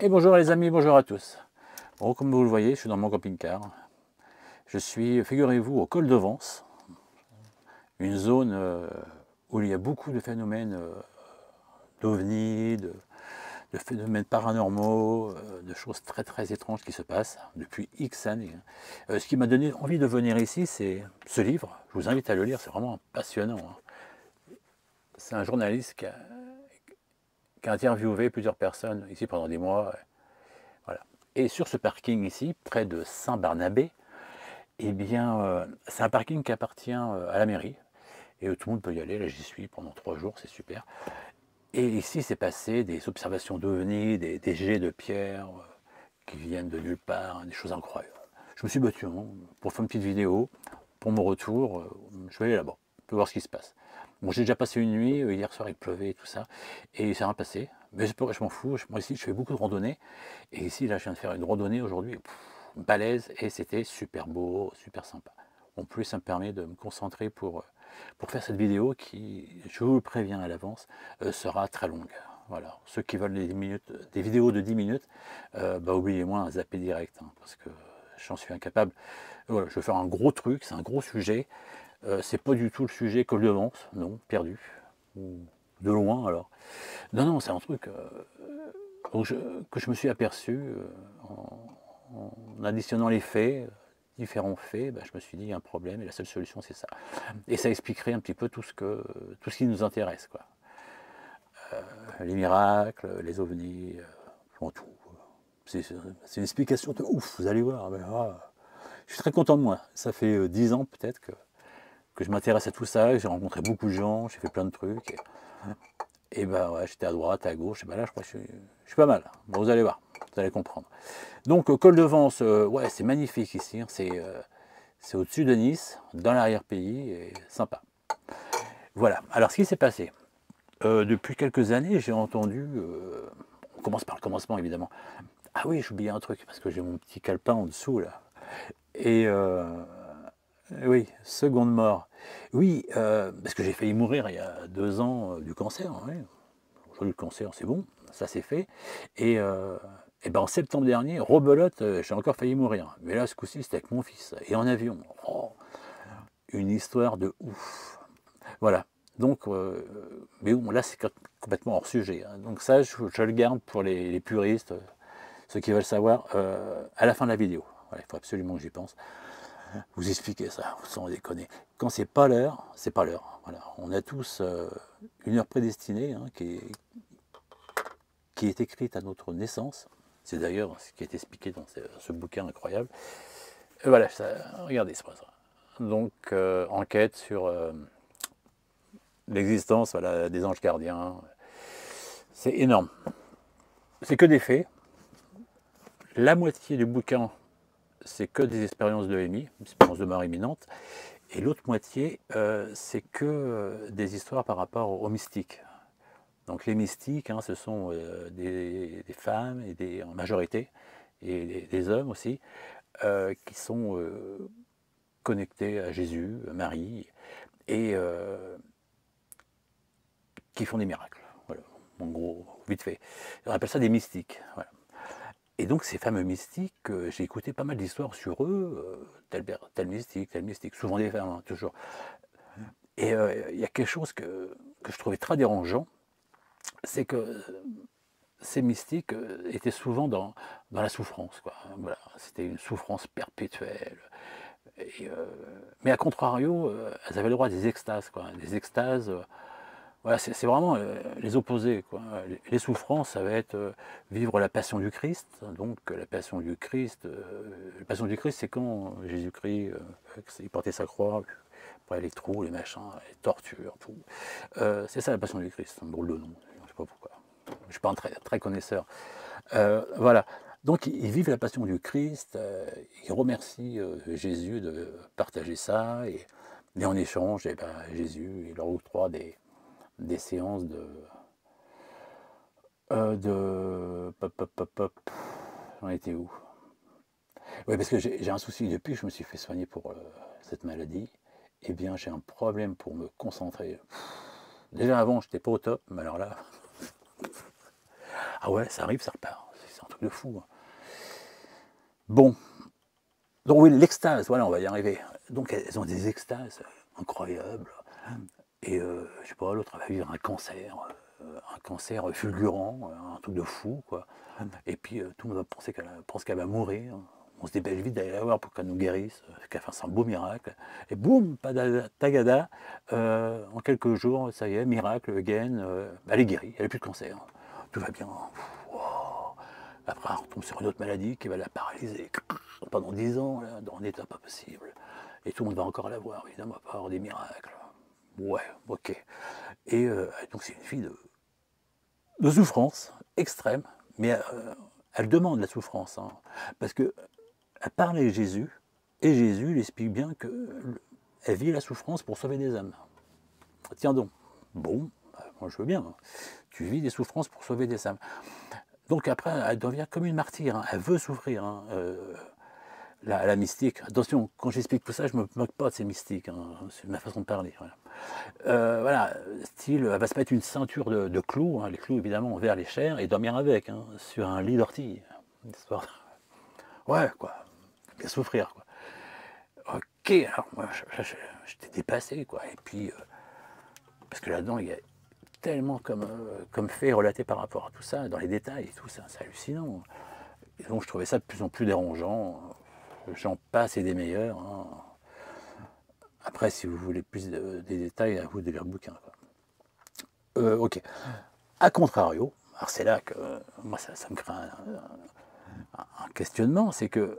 Et bonjour les amis, bonjour à tous. Bon, comme vous le voyez, je suis dans mon camping-car. Je suis, figurez-vous, au col de Vence, une zone où il y a beaucoup de phénomènes d'ovnis, de phénomènes paranormaux, de choses très très étranges qui se passent depuis X années. Ce qui m'a donné envie de venir ici, c'est ce livre. Je vous invite à le lire, c'est vraiment passionnant. C'est un journaliste qui a interviewé plusieurs personnes ici pendant des mois. Voilà. Et sur ce parking ici, près de Saint-Barnabé, eh bien, c'est un parking qui appartient à la mairie. Et tout le monde peut y aller. Là, j'y suis pendant 3 jours, c'est super. Et ici, c'est passé des observations d'ovnis, des jets de pierre qui viennent de nulle part, hein, des choses incroyables. Je me suis battu pour faire une petite vidéo. Pour mon retour, je vais aller là-bas, pour voir ce qui se passe. Bon, j'ai déjà passé une nuit, hier soir il pleuvait et tout ça, et c'est rien passé. Mais je m'en fous, moi ici je fais beaucoup de randonnées, et ici là je viens de faire une randonnée aujourd'hui, balèze, et c'était super beau, super sympa. En plus ça me permet de me concentrer pour faire cette vidéo qui, je vous le préviens à l'avance, sera très longue. Voilà, ceux qui veulent des vidéos de 10 minutes, bah oubliez-moi, zapper direct, hein, parce que j'en suis incapable. Voilà, je vais faire un gros truc, c'est un gros sujet. C'est pas du tout le sujet Col de Vence, non, perdu. Ou de loin alors. Non, non, c'est un truc que je me suis aperçu en additionnant les faits, différents faits, bah, je me suis dit il y a un problème et la seule solution c'est ça. Et ça expliquerait un petit peu tout ce qui nous intéresse, quoi. Les miracles, les ovnis, tout. C'est une explication de ouf, vous allez voir. Mais, je suis très content de moi. Ça fait 10 ans peut-être que je m'intéresse à tout ça. J'ai rencontré beaucoup de gens, j'ai fait plein de trucs. Et ben ouais, j'étais à droite, à gauche. Et ben là, je crois que je suis pas mal. Bon, vous allez voir, vous allez comprendre. Donc, col de Vence, ouais, c'est magnifique ici. Hein. C'est au-dessus de Nice, dans l'arrière-pays, et sympa. Voilà. Alors, ce qui s'est passé, depuis quelques années, j'ai entendu. On commence par le commencement, évidemment. Ah oui, j'ai oublié un truc, parce que j'ai mon petit calepin en dessous, là. Et oui, seconde mort. Oui, parce que j'ai failli mourir il y a 2 ans du cancer. Oui. Aujourd'hui, le cancer, c'est bon, ça c'est fait. Et ben en septembre dernier, rebelote, j'ai encore failli mourir. Mais là, ce coup-ci, c'était avec mon fils, et en avion. Oh, une histoire de ouf. Voilà. Donc, mais bon, là, c'est complètement hors sujet. Hein. Donc ça, je le garde pour les puristes, ceux qui veulent savoir, à la fin de la vidéo. Voilà, il faut absolument que j'y pense. Vous expliquer ça, sans déconner. Quand c'est pas l'heure, c'est pas l'heure. Voilà. On a tous une heure prédestinée hein, qui est écrite à notre naissance. C'est d'ailleurs ce qui est expliqué dans ce bouquin incroyable. Et voilà, ça, regardez, c'est pas ça. Donc, enquête sur l'existence voilà, des anges gardiens. C'est énorme. C'est que des faits. La moitié du bouquin, c'est que des expériences de Amy, expériences de mort imminente. Et l'autre moitié, c'est que des histoires par rapport aux mystiques. Donc les mystiques, hein, ce sont des femmes, et en majorité, et des hommes aussi, qui sont connectés à Jésus, à Marie, et qui font des miracles. Voilà, en gros, vite fait. On appelle ça des mystiques. Voilà. Et donc ces fameux mystiques, j'ai écouté pas mal d'histoires sur eux, tel mystique, souvent des femmes, hein, toujours. Et il y a quelque chose que je trouvais très dérangeant, c'est que ces mystiques étaient souvent dans la souffrance. Quoi. Voilà, c'était une souffrance perpétuelle. Et, mais à contrario, elles avaient le droit à des extases. Quoi. Des extases, voilà, c'est vraiment les opposés. Quoi. Les souffrances, ça va être vivre la passion du Christ. Donc la passion du Christ, c'est quand Jésus-Christ, il portait sa croix, après les trous, les machins, les tortures, tout. C'est ça la passion du Christ, un drôle de nom, je ne sais pas pourquoi. Je ne suis pas un très connaisseur. Voilà. Donc ils vivent la passion du Christ, ils remercient Jésus de partager ça, et en échange, eh ben, Jésus il leur octroie des séances j'en étais où? Oui, parce que j'ai un souci, depuis que je me suis fait soigner pour cette maladie, eh bien j'ai un problème pour me concentrer. Déjà avant, j'étais pas au top, mais alors là... Ah ouais, ça arrive, ça repart. C'est un truc truc de fou. Hein. Bon, donc oui, l'extase, voilà, on va y arriver. Donc elles ont des extases incroyables. Et je sais pas, l'autre va vivre un cancer fulgurant, un truc de fou, quoi. Et puis tout le monde pense qu'elle va mourir. On se dépêche vite d'aller la voir pour qu'elle nous guérisse, qu'elle fasse un beau miracle. Et boum, tagada, en quelques jours, ça y est, miracle, again, elle est guérie, elle n'a plus de cancer. Tout va bien. Wow. Après, on retombe sur une autre maladie qui va la paralyser pendant 10 ans, là, dans un état pas possible. Et tout le monde va encore la voir, évidemment, pas avoir des miracles. Ouais, ok. Et donc c'est une fille de souffrance extrême, mais elle demande la souffrance, hein, parce que elle parle avec Jésus, et Jésus lui explique bien qu'elle vit la souffrance pour sauver des âmes. Tiens donc, bon, moi je veux bien, hein. Tu vis des souffrances pour sauver des âmes. Donc après, elle devient comme une martyre, hein. Elle veut souffrir, hein, la mystique. Attention, quand j'explique tout ça, je ne me moque pas de ces mystiques, hein, c'est ma façon de parler. Voilà, voilà, style, elle va se mettre une ceinture de clous, hein, les clous évidemment vers les chairs, et dormir avec, hein, sur un lit d'ortie. Ouais, quoi, bien souffrir, quoi. Ok, alors moi, j'étais dépassé, quoi. Et puis, parce que là-dedans, il y a tellement comme fait relaté par rapport à tout ça, dans les détails et tout ça, c'est hallucinant. Et donc je trouvais ça de plus en plus dérangeant. J'en passe et des meilleurs. Hein. Après, si vous voulez plus des détails, à vous de lire le bouquin. Quoi. Ok. A contrario, alors c'est là que moi ça me crée un questionnement, c'est que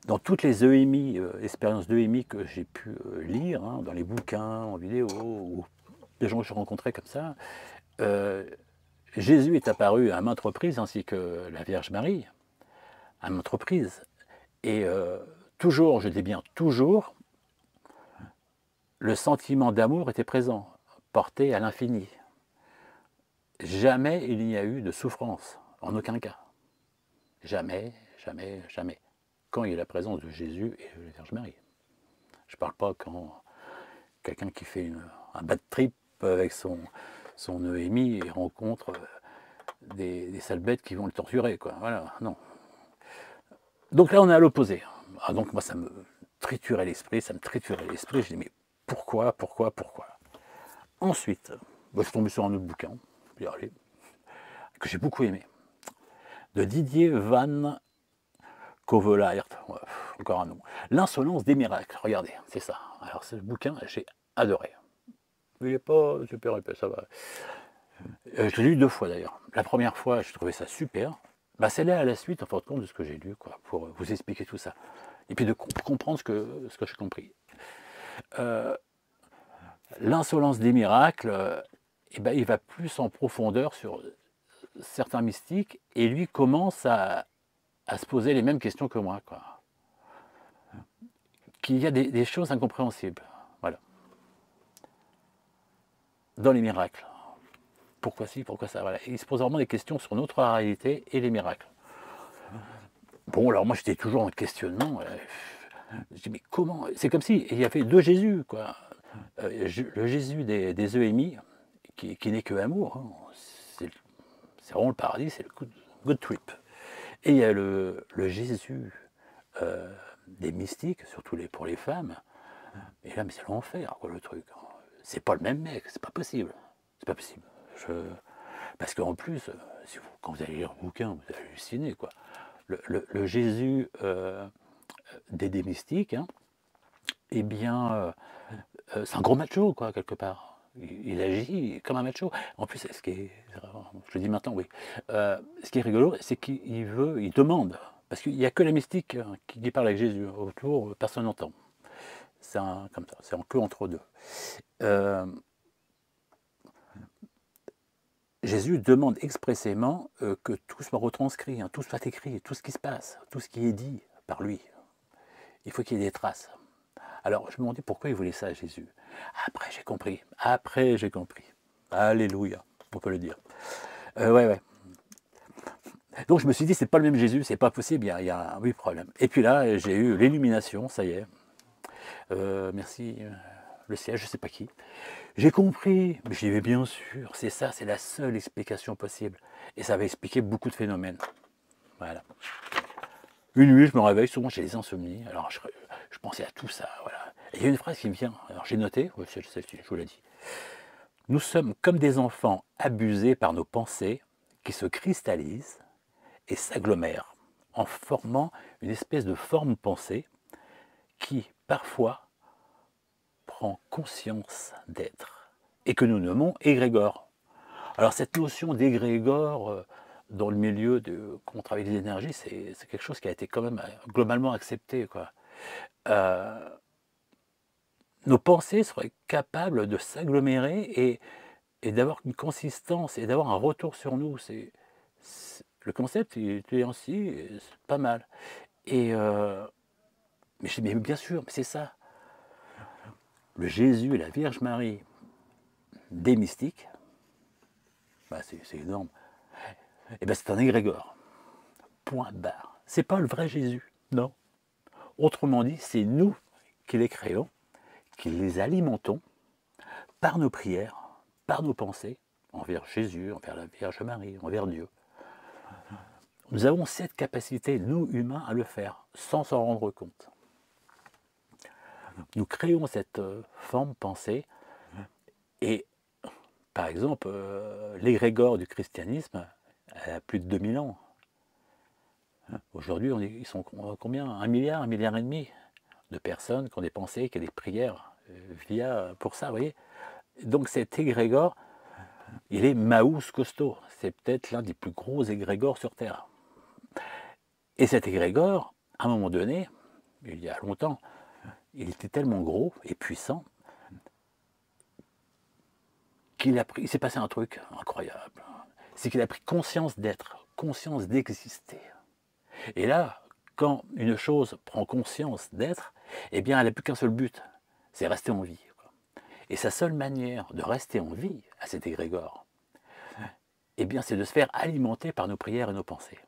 dans toutes les EMI, expériences d'EMI que j'ai pu lire, hein, dans les bouquins, en vidéo, ou des gens que je rencontrais comme ça, Jésus est apparu à maintes reprises, ainsi que la Vierge Marie, à maintes reprises. Et toujours, je dis bien toujours, le sentiment d'amour était présent, porté à l'infini. Jamais il n'y a eu de souffrance, en aucun cas. Jamais, jamais, jamais. Quand il y a la présence de Jésus et de la Vierge Marie. Je ne parle pas quand quelqu'un qui fait un bad trip avec son EMI et rencontre des sales bêtes qui vont le torturer, quoi. Voilà, non. Donc là, on est à l'opposé. Ah, donc moi, ça me triturait l'esprit, Je dis, mais pourquoi? Ensuite, je suis tombé sur un autre bouquin, que j'ai beaucoup aimé, de Didier Van Kovelaert, ouais, encore un nom. L'insolence des miracles, regardez, c'est ça. Alors ce bouquin, j'ai adoré. Il n'est pas super épais, ça va. Je l'ai lu 2 fois d'ailleurs. La première fois, je trouvais ça super. Bah, c'est là à la suite, en fin de compte, de ce que j'ai lu, quoi, pour vous expliquer tout ça. Et puis de comprendre ce que j'ai compris. L'insolence des miracles, eh ben, il va plus en profondeur sur certains mystiques, et lui commence à se poser les mêmes questions que moi, quoi. Qu'il y a des choses incompréhensibles, voilà, dans les miracles. Pourquoi ci, pourquoi ça, voilà. Et il se pose vraiment des questions sur notre réalité et les miracles. Bon, alors moi j'étais toujours en questionnement. Je dis, mais comment? C'est comme si il y avait 2 Jésus, quoi. Le Jésus des EMI, qui n'est que amour. Hein. C'est vraiment le paradis, c'est le good trip. Et il y a le Jésus des mystiques, surtout pour les femmes. Et là, mais c'est l'enfer, quoi, le truc. C'est pas le même mec, c'est pas possible. C'est pas possible. Parce qu'en plus, quand vous allez lire le bouquin, vous allez halluciner, quoi. Le Jésus des mystiques, hein, eh bien, c'est un gros macho, quoi, quelque part. Il agit comme un macho. En plus, ce qui est, je le dis maintenant, oui. Ce qui est rigolo, c'est il demande. Parce qu'il n'y a que les mystiques qui parlent avec Jésus. Autour, personne n'entend. C'est comme ça, c'est que entre deux. Jésus demande expressément que tout soit retranscrit, hein, tout soit écrit, tout ce qui se passe, tout ce qui est dit par lui. Il faut qu'il y ait des traces. Alors, je me demandais pourquoi il voulait ça, Jésus. Après, j'ai compris. Alléluia, on peut le dire. Ouais. Donc, je me suis dit, c'est pas le même Jésus, c'est pas possible, il y a un problème. Et puis là, j'ai eu l'illumination, ça y est. Merci, le ciel, je sais pas qui. J'ai compris, mais j'y vais bien sûr, c'est ça, c'est la seule explication possible. Et ça va expliquer beaucoup de phénomènes. Voilà. Une nuit, je me réveille, souvent j'ai des insomnies, alors je pensais à tout ça, voilà. Et il y a une phrase qui me vient, alors j'ai noté, celle-ci, je vous l'ai dit. Nous sommes comme des enfants abusés par nos pensées qui se cristallisent et s'agglomèrent en formant une espèce de forme pensée qui, parfois, prend conscience d'être et que nous nommons égrégore. Alors cette notion d'égrégore dans le milieu de quand on travaille les énergies, c'est quelque chose qui a été quand même globalement accepté, quoi. Nos pensées seraient capables de s'agglomérer et d'avoir une consistance et d'avoir un retour sur nous. Le concept il est ainsi, c'est pas mal. Et mais je dis, mais bien sûr, c'est ça. Le Jésus et la Vierge Marie des mystiques, bah c'est énorme. Et ben c'est un égrégore. Point barre. C'est pas le vrai Jésus, non. Autrement dit, c'est nous qui les créons, qui les alimentons par nos prières, par nos pensées, envers Jésus, envers la Vierge Marie, envers Dieu. Nous avons cette capacité, nous humains, à le faire, sans s'en rendre compte. Nous créons cette forme pensée, et par exemple, l'égrégore du christianisme a plus de 2000 ans. Aujourd'hui, ils sont combien? 1 milliard, 1,5 milliard de personnes qui ont des pensées, qui ont des prières pour ça, vous voyez. Donc cet égrégore, il est Maus costaud. C'est peut-être l'un des plus gros égrégores sur Terre. Et cet égrégore, à un moment donné, il y a longtemps, il était tellement gros et puissant qu'il s'est passé un truc incroyable. C'est qu'il a pris conscience d'être, conscience d'exister. Et là, quand une chose prend conscience d'être, eh bien, elle n'a plus qu'un seul but, c'est rester en vie. Et sa seule manière de rester en vie à cet égrégore, eh bien, c'est de se faire alimenter par nos prières et nos pensées.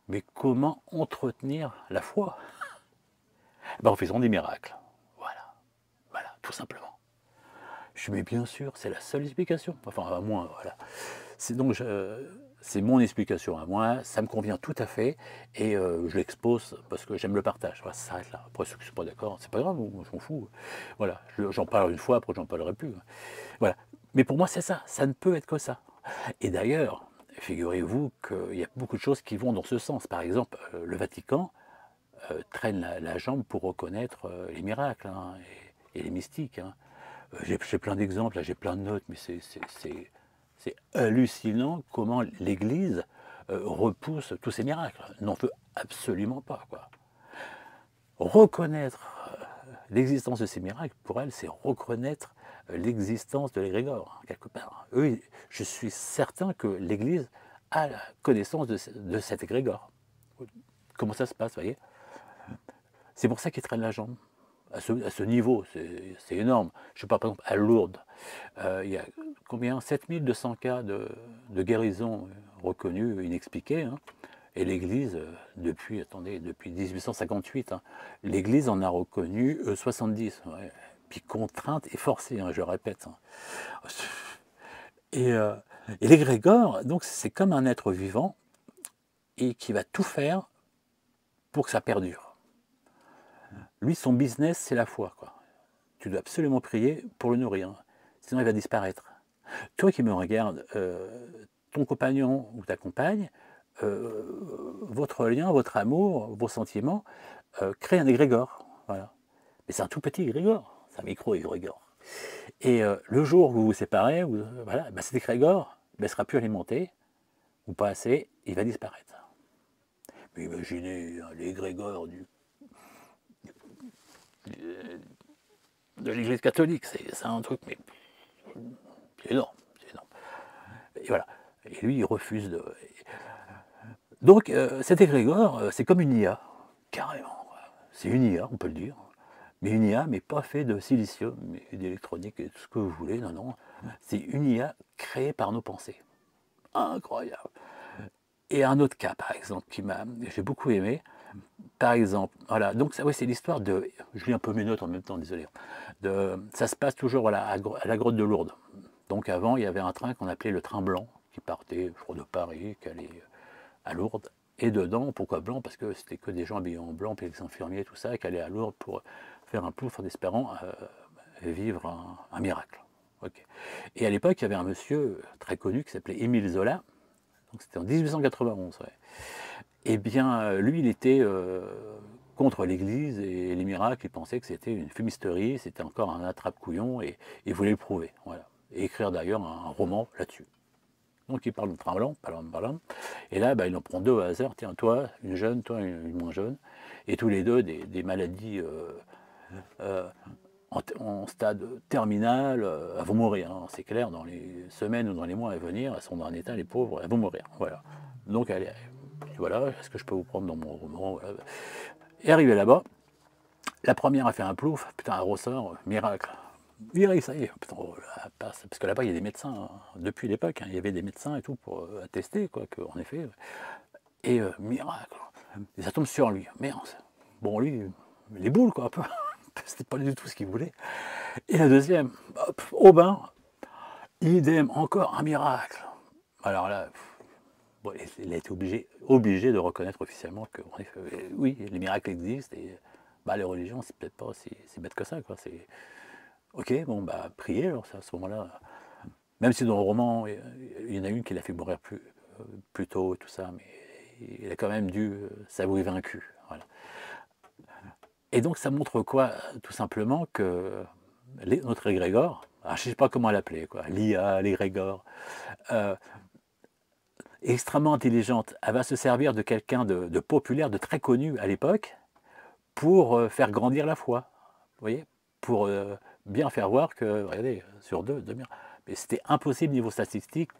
Mais comment entretenir la foi? En faisant des miracles. Voilà, voilà, tout simplement. Je dis, mais bien sûr, c'est la seule explication. Enfin, à moi, voilà. C'est mon explication à moi, ça me convient tout à fait, et je l'expose parce que j'aime le partage. Voilà, ça s'arrête là. Après, ceux qui ne sont pas d'accord, c'est pas grave, je m'en fous. Voilà, j'en parle une fois, après j'en parlerai plus. Voilà. Mais pour moi, c'est ça, ça ne peut être que ça. Et d'ailleurs, figurez-vous qu'il y a beaucoup de choses qui vont dans ce sens. Par exemple, le Vatican traîne la jambe pour reconnaître les miracles hein, et les mystiques. Hein. J'ai plein d'exemples, j'ai plein de notes, mais c'est hallucinant comment l'Église repousse tous ces miracles. N'en veut absolument pas. Quoi. Reconnaître l'existence de ces miracles, pour elle, c'est reconnaître l'existence de l'égrégore, quelque part. Eux, je suis certain que l'Église a la connaissance de cet égrégore. Comment ça se passe, vous voyez? C'est pour ça qu'ils traînent la jambe. À ce niveau, c'est énorme. Je ne sais pas, par exemple, à Lourdes, il y a combien 7200 cas de guérison reconnus, inexpliqués. Hein. Et l'Église, depuis 1858, hein, l'Église en a reconnu 70. Ouais. Puis contrainte et forcée, hein, je répète. Hein. Et l'égrégore, donc, c'est comme un être vivant et qui va tout faire pour que ça perdure. Lui, son business, c'est la foi, quoi. Tu dois absolument prier pour le nourrir, sinon il va disparaître. Toi qui me regardes, ton compagnon ou ta compagne, votre lien, votre amour, vos sentiments, créent un égrégore. Voilà. Mais c'est un tout petit égrégore, c'est un micro-égrégore. Et le jour où vous vous séparez, voilà, cet égrégore ne sera plus alimenté, ou pas assez, il va disparaître. Mais imaginez l'égrégore de l'Église catholique, c'est un truc, mais c'est énorme, c'est énorme. Et voilà. Et lui, il refuse de. Donc, cet égrégore, c'est comme une IA, carrément. C'est une IA, on peut le dire. Mais une IA, mais pas fait de silicium, mais d'électronique et tout ce que vous voulez, non, non. C'est une IA créée par nos pensées. Incroyable. Et un autre cas, par exemple, j'ai beaucoup aimé. Par exemple, voilà, donc ça, oui, c'est l'histoire de. Je lis un peu mes notes en même temps, désolé. Ça se passe toujours voilà, à la grotte de Lourdes. Donc avant, il y avait un train qu'on appelait le train blanc, qui partait, je crois, de Paris, qui allait à Lourdes. Et dedans, pourquoi blanc? Parce que c'était que des gens habillés en blanc, puis les infirmiers, tout ça, qui allaient à Lourdes pour faire un plouf en espérant vivre un miracle. Okay. Et à l'époque, il y avait un monsieur très connu qui s'appelait Émile Zola, donc c'était en 1891. Ouais. Eh bien, lui, il était contre l'Église et les miracles, il pensait que c'était une fumisterie, c'était encore un attrape-couillon, et il voulait le prouver. Voilà. Et écrire d'ailleurs un roman là-dessus. Donc il parle de train blanc, et là il en prend deux au hasard, tiens, toi une jeune, toi une moins jeune, et tous les deux des maladies en stade terminal, elles vont mourir, hein, c'est clair, dans les semaines ou dans les mois à venir, elles sont dans un état, les pauvres, elles vont mourir, voilà. Donc voilà, est-ce que je peux vous prendre dans mon roman, voilà. Et arrivé là-bas, la première a fait un plouf, putain, un ressort, miracle. Oui, ça y est, putain, oh, parce que là-bas, il y a des médecins, hein. Depuis l'époque, hein, il y avait des médecins et tout pour attester, quoi, qu'en effet. Et miracle, et ça tombe sur lui. Merde. Bon, lui, les boules, quoi, un peu. C'était pas du tout ce qu'il voulait. Et la deuxième, hop, au bain, idem, encore un miracle. Alors là, bon, il a été obligé de reconnaître officiellement que, en effet, oui, les miracles existent, et les religions, c'est peut-être pas si bête que ça, quoi. C'est. Ok, bon, priez, alors à ce moment-là. Même si dans le roman, il y en a une qui l'a fait mourir plus tôt, tout ça, mais il a quand même dû s'avouer vaincu. Voilà. Et donc ça montre quoi? Tout simplement que notre égrégore, je ne sais pas comment l'appeler, l'IA, l'égrégore, est extrêmement intelligente. Elle va se servir de quelqu'un de populaire, de très connu à l'époque, pour faire grandir la foi. Vous voyez? Pour bien faire voir que, regardez, sur deux, mais c'était impossible niveau statistique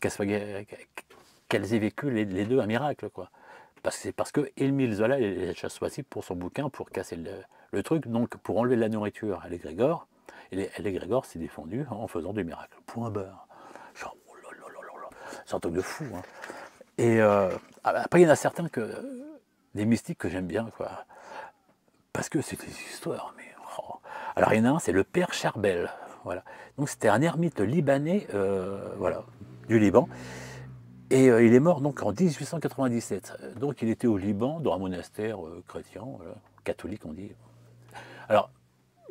qu'elles aient vécu les deux un miracle, quoi. C'est parce que Émile Zola l'a choisi pour son bouquin, pour casser le truc, donc pour enlever de la nourriture à l'égrégore, et l'égrégore s'est défendu en faisant des miracles. Point barre. Genre, oh là là là là là, c'est un truc de fou, hein. Et après, il y en a certains des mystiques que j'aime bien, quoi. Parce que c'est des histoires, mais. Oh. Alors, il y en a un, c'est le père Charbel. Voilà. Donc, c'était un ermite libanais, voilà, du Liban. Et il est mort donc en 1897. Donc, il était au Liban, dans un monastère chrétien, voilà, catholique, on dit. Alors,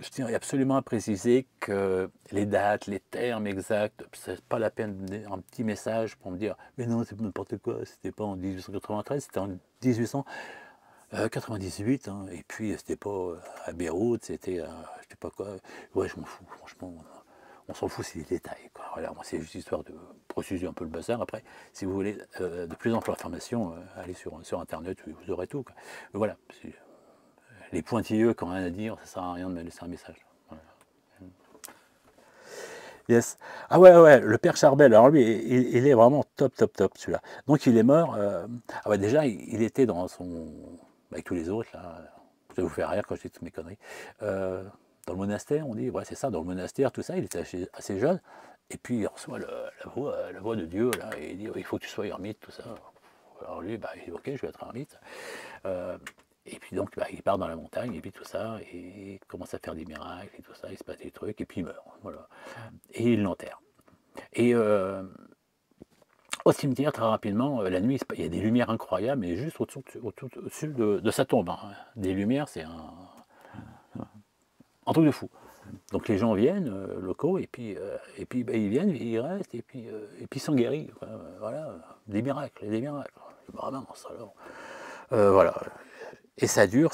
je tiens absolument à préciser que les dates, les termes exacts, c'est pas la peine de un petit message pour me dire mais non, c'est n'importe quoi, c'était pas en 1893, c'était en 1898, hein, et puis c'était pas à Beyrouth, c'était je sais pas quoi. Ouais, je m'en fous, franchement, on s'en fout, c'est les détails, quoi. Voilà, moi c'est juste histoire de préciser un peu le bazar. Après, si vous voulez de plus amples informations, allez sur internet, vous aurez tout, quoi. Mais voilà. Les pointilleux qui n'ont rien à dire, ça sert à rien de me laisser un message. Voilà. Yes. Ah ouais, le père Charbel, alors lui, il est vraiment top, celui-là. Donc il est mort, déjà, il était dans son... avec tous les autres, là, je vais vous faire rire quand je dis toutes mes conneries. Dans le monastère, on dit, ouais, c'est ça, dans le monastère, tout ça, il était assez jeune, et puis il reçoit la voix de Dieu, là, et il dit, il faut que tu sois ermite, tout ça. Alors lui, il dit, ok, je vais être ermite. Et puis donc, il part dans la montagne, et puis tout ça, et il commence à faire des miracles, et tout ça, il se passe des trucs, et puis il meurt, voilà. Et il l'enterre. Et au cimetière, très rapidement, la nuit, il y a des lumières incroyables, mais juste au-dessus de sa tombe, hein. Des lumières, c'est un truc de fou. Donc les gens viennent, locaux, et puis ils viennent, ils restent, et puis ils sont guéris, quoi. Voilà, des miracles, Vraiment, alors. Voilà. Et ça dure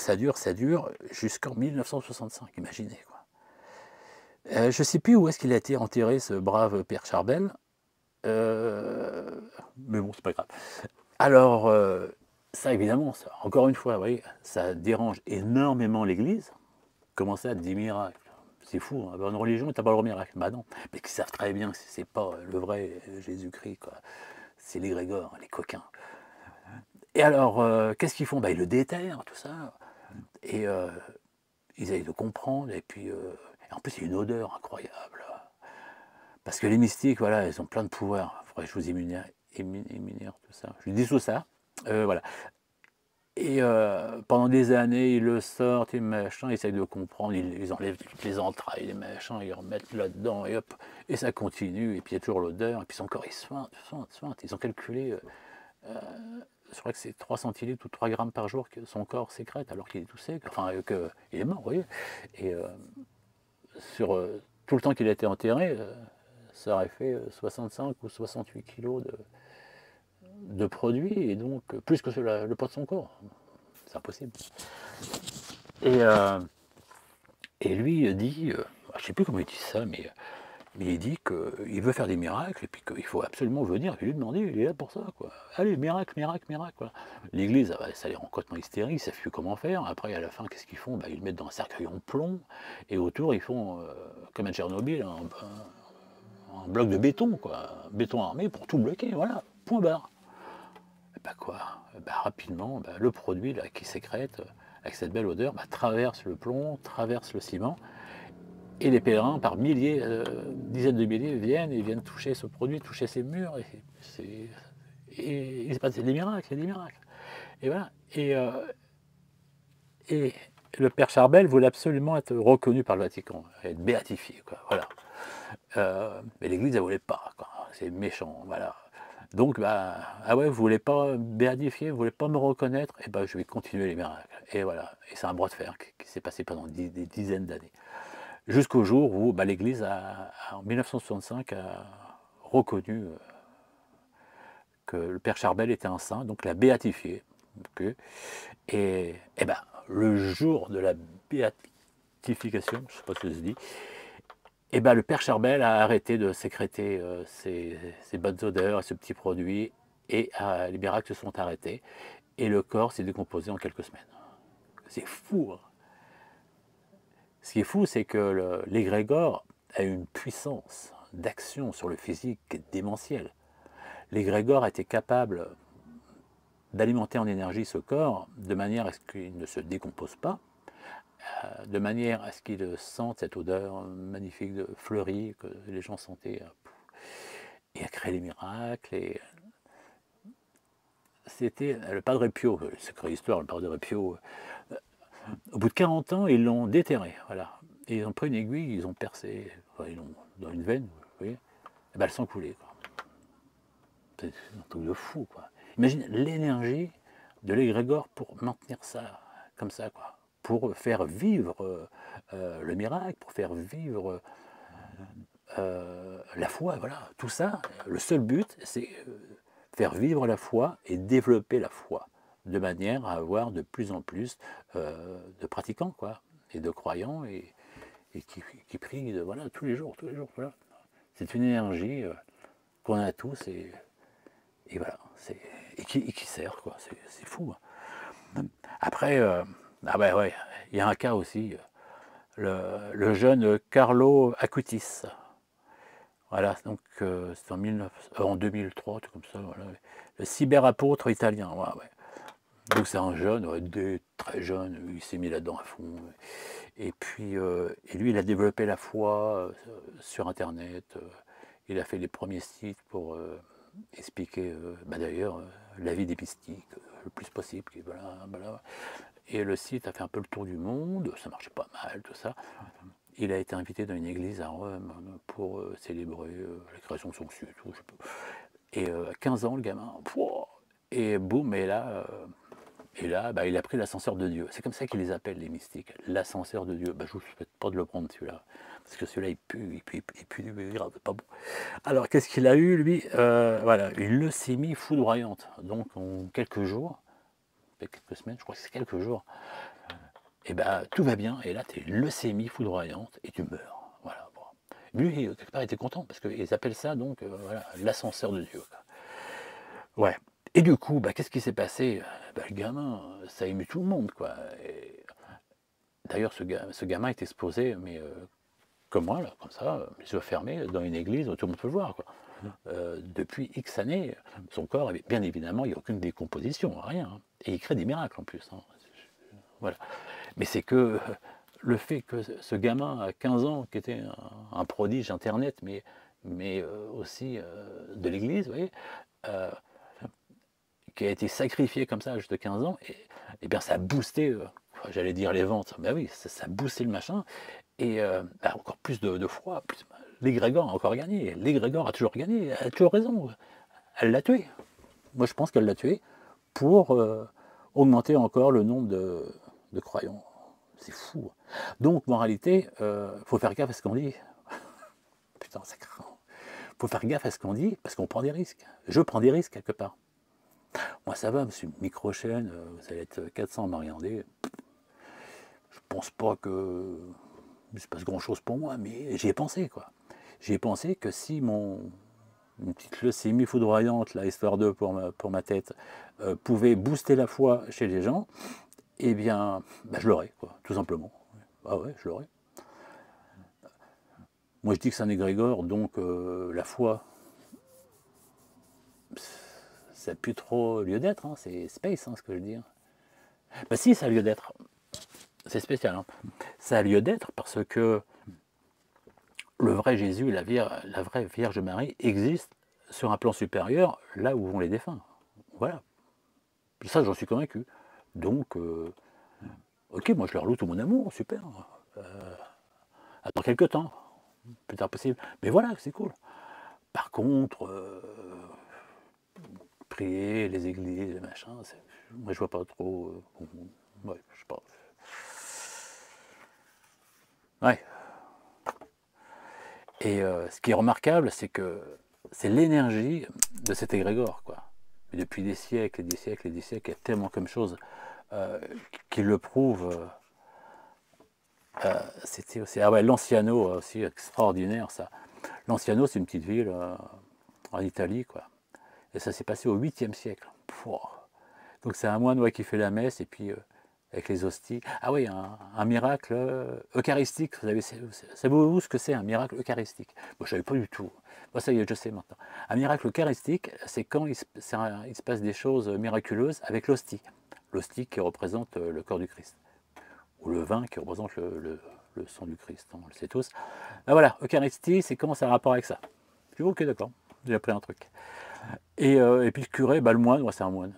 jusqu'en 1965, imaginez, quoi. Je ne sais plus où est-ce qu'il a été enterré, ce brave père Charbel. Mais bon, c'est pas grave. Alors, ça évidemment, encore une fois, vous voyez, ça dérange énormément l'Église. Comment ça, 10 miracles? C'est fou, hein. Une religion, t'as pas le miracle. Bah non, mais ils savent très bien que c'est pas le vrai Jésus-Christ, quoi. C'est les l'égrégore, les coquins. Et alors, qu'est-ce qu'ils font? Ils le déterrent, tout ça. Et ils essayent de comprendre, et puis en plus, il y a une odeur incroyable. Parce que les mystiques, voilà, ils ont plein de pouvoirs. Il faudrait que je vous émunère tout ça. Je dis tout ça. Voilà. Et pendant des années, ils le sortent, ils machin, ils essayent de comprendre, ils enlèvent toutes les entrailles, les machins, ils remettent là-dedans, et hop, et ça continue, et puis il y a toujours l'odeur, et puis encore, ils se feintent. Ils ont calculé je crois que c'est 3 centilitres ou 3 grammes par jour que son corps sécrète alors qu'il est tout sec, enfin qu'il est mort, vous voyez. Et sur tout le temps qu'il a été enterré, ça aurait fait 65 ou 68 kilos de produits, et donc plus que le poids de son corps. C'est impossible. Et, lui dit, je ne sais plus comment il dit ça, mais il dit qu'il veut faire des miracles et puis qu'il faut absolument venir et lui demander, il est là pour ça, quoi. Allez, miracle, miracle, miracle, quoi. L'église, ça les rend complètement hystériques, ils ne savent plus comment faire. Après, à la fin, qu'est-ce qu'ils font? Ils le mettent dans un cercueil en plomb et autour, ils font, comme à Tchernobyl, un bloc de béton, quoi. Béton armé pour tout bloquer, voilà, point barre. Et rapidement, le produit là, qui sécrète, avec cette belle odeur, traverse le plomb, traverse le ciment. Et les pèlerins, par milliers, dizaines de milliers, viennent toucher ce produit, toucher ces murs. Et il se passe des miracles, il y a des miracles. Et voilà. Et le père Charbel voulait absolument être reconnu par le Vatican, être béatifié, quoi. Voilà. Mais l'Église ne voulait pas, quoi. C'est méchant, voilà. Donc, ah ouais, vous ne voulez pas béatifier, vous ne voulez pas me reconnaître, et je vais continuer les miracles. Et voilà. Et c'est un bras de fer qui s'est passé pendant des dizaines d'années. Jusqu'au jour où l'Église, en 1965, a reconnu que le père Charbel était un saint, donc l'a béatifié. Okay. Et le jour de la béatification, je ne sais pas si ça se dit, le père Charbel a arrêté de sécréter ces bonnes odeurs et ce petit produit, et les miracles se sont arrêtés, et le corps s'est décomposé en quelques semaines. C'est fou, hein. Ce qui est fou, c'est que l'égrégore a une puissance d'action sur le physique démentielle. L'égrégore a été capable d'alimenter en énergie ce corps de manière à ce qu'il ne se décompose pas, de manière à ce qu'il sente cette odeur magnifique de fleurie que les gens sentaient, et à créer les miracles. Et c'était le Padre Pio, sacrée histoire, le Padre Pio. Au bout de 40 ans, ils l'ont déterré, voilà. Et ils ont pris une aiguille, ils ont percé, ils l'ont dans une veine, vous voyez, et le sang coulait, quoi. C'est un truc de fou, quoi. Imagine l'énergie de l'égrégore pour maintenir ça comme ça, quoi. Pour faire vivre le miracle, pour faire vivre la foi, voilà. Tout ça, le seul but, c'est faire vivre la foi et développer la foi, de manière à avoir de plus en plus de pratiquants, quoi, et de croyants, et qui prient voilà, tous les jours, voilà. C'est une énergie qu'on a tous, et voilà, et qui sert, quoi. C'est fou, hein. Après, ouais, il y a un cas aussi, le jeune Carlo Acutis. Voilà, donc c'est en 2003, tout comme ça, voilà. Le cyberapôtre italien, ouais. Donc c'est un jeune, très jeune, il s'est mis là-dedans à fond. Et puis, et lui, il a développé la foi sur Internet. Il a fait les premiers sites pour expliquer, d'ailleurs, la vie des mystiques le plus possible. Voilà. Et le site a fait un peu le tour du monde, ça marchait pas mal, tout ça. Il a été invité dans une église à Rome pour célébrer la création de son ciel, tout, je sais pas. Et à 15 ans, le gamin, et boum, et là, il a pris l'ascenseur de Dieu. C'est comme ça qu'ils les appellent, les mystiques, l'ascenseur de Dieu. Je ne vous souhaite pas de le prendre, celui-là, parce que celui-là, il pue grave, pas bon. Alors, qu'est-ce qu'il a eu, lui? Voilà, une leucémie foudroyante. Donc, en quelques jours, quelques semaines, je crois que c'est quelques jours, et tout va bien, et là, tu es une leucémie foudroyante, et tu meurs. Voilà. Bon. Lui, quelque part, il était content, parce qu'ils appellent ça, donc, voilà, l'ascenseur de Dieu, quoi. Ouais. Et du coup, qu'est-ce qui s'est passé? Le gamin, ça émut tout le monde, quoi. D'ailleurs, ce gamin est exposé, mais comme moi, là, comme ça, les yeux fermés, dans une église, tout le monde peut le voir, quoi. Depuis X années, son corps, bien évidemment, il n'y a aucune décomposition, rien. Hein. Et il crée des miracles en plus. Hein. Voilà. Mais c'est que le fait que ce gamin à 15 ans, qui était un prodige Internet, mais aussi de l'église, vous voyez, qui a été sacrifié comme ça à juste 15 ans, et bien ça a boosté, j'allais dire les ventes, oui, ça a boosté le machin, et encore plus de foi, l'égrégore a encore gagné, l'égrégore a toujours gagné, elle a toujours raison, elle l'a tué, Moi, je pense qu'elle l'a tué pour augmenter encore le nombre de croyants. C'est fou. Donc, moralité, faut faire gaffe à ce qu'on dit. Putain, c'est craint. Faut faire gaffe à ce qu'on dit, parce qu'on prend des risques. Je prends des risques, quelque part. Moi, ça va, monsieur, micro-chaîne, vous allez être 400 à me regarder. Je pense pas que il se passe grand-chose pour moi, mais j'y ai pensé, quoi. J'y ai pensé que si une petite leucémie foudroyante, là, histoire 2 pour ma tête, pouvait booster la foi chez les gens, eh bien, bah, je l'aurais, quoi, tout simplement. Ah ouais, je l'aurais. Moi, je dis que c'est un égrégore, donc la foi, ça n'a plus trop lieu d'être, hein, c'est space, hein, ce que je veux dire. Bah si, ça a lieu d'être. C'est spécial, hein. Ça a lieu d'être parce que le vrai Jésus, la vraie Vierge Marie existe sur un plan supérieur, là où vont les défunts. Voilà. Puis ça, j'en suis convaincu. Donc, ok, moi je leur loue tout mon amour, super. Attends quelques temps, plus tard possible. Mais voilà, c'est cool. Par contre, prier, les églises, les machins, moi je vois pas trop. Ouais, je sais pas. Ouais. Et ce qui est remarquable, c'est que c'est l'énergie de cet égrégore, quoi. Et depuis des siècles et des siècles et des siècles, il y a tellement comme chose qui le prouvent. C'était aussi, ah ouais, Lanciano aussi extraordinaire ça. Lanciano, c'est une petite ville en Italie, quoi. Et ça s'est passé au 8e siècle. Pouah. Donc c'est un moine, ouais, qui fait la messe et puis avec les hosties. Ah oui, un miracle eucharistique. Vous savez ce que c'est un miracle eucharistique? Moi, je ne savais pas du tout. Moi, ça y est, je sais maintenant. Un miracle eucharistique, c'est quand il se passe des choses miraculeuses avec l'hostie. L'hostie qui représente le corps du Christ. Ou le vin qui représente le sang du Christ, on le sait tous. Ben voilà, Eucharistie, c'est comment ça a un rapport avec ça? Je dis, ok, d'accord, j'ai appris un truc. Et puis le curé, bah, le moine, ouais, c'est un moine.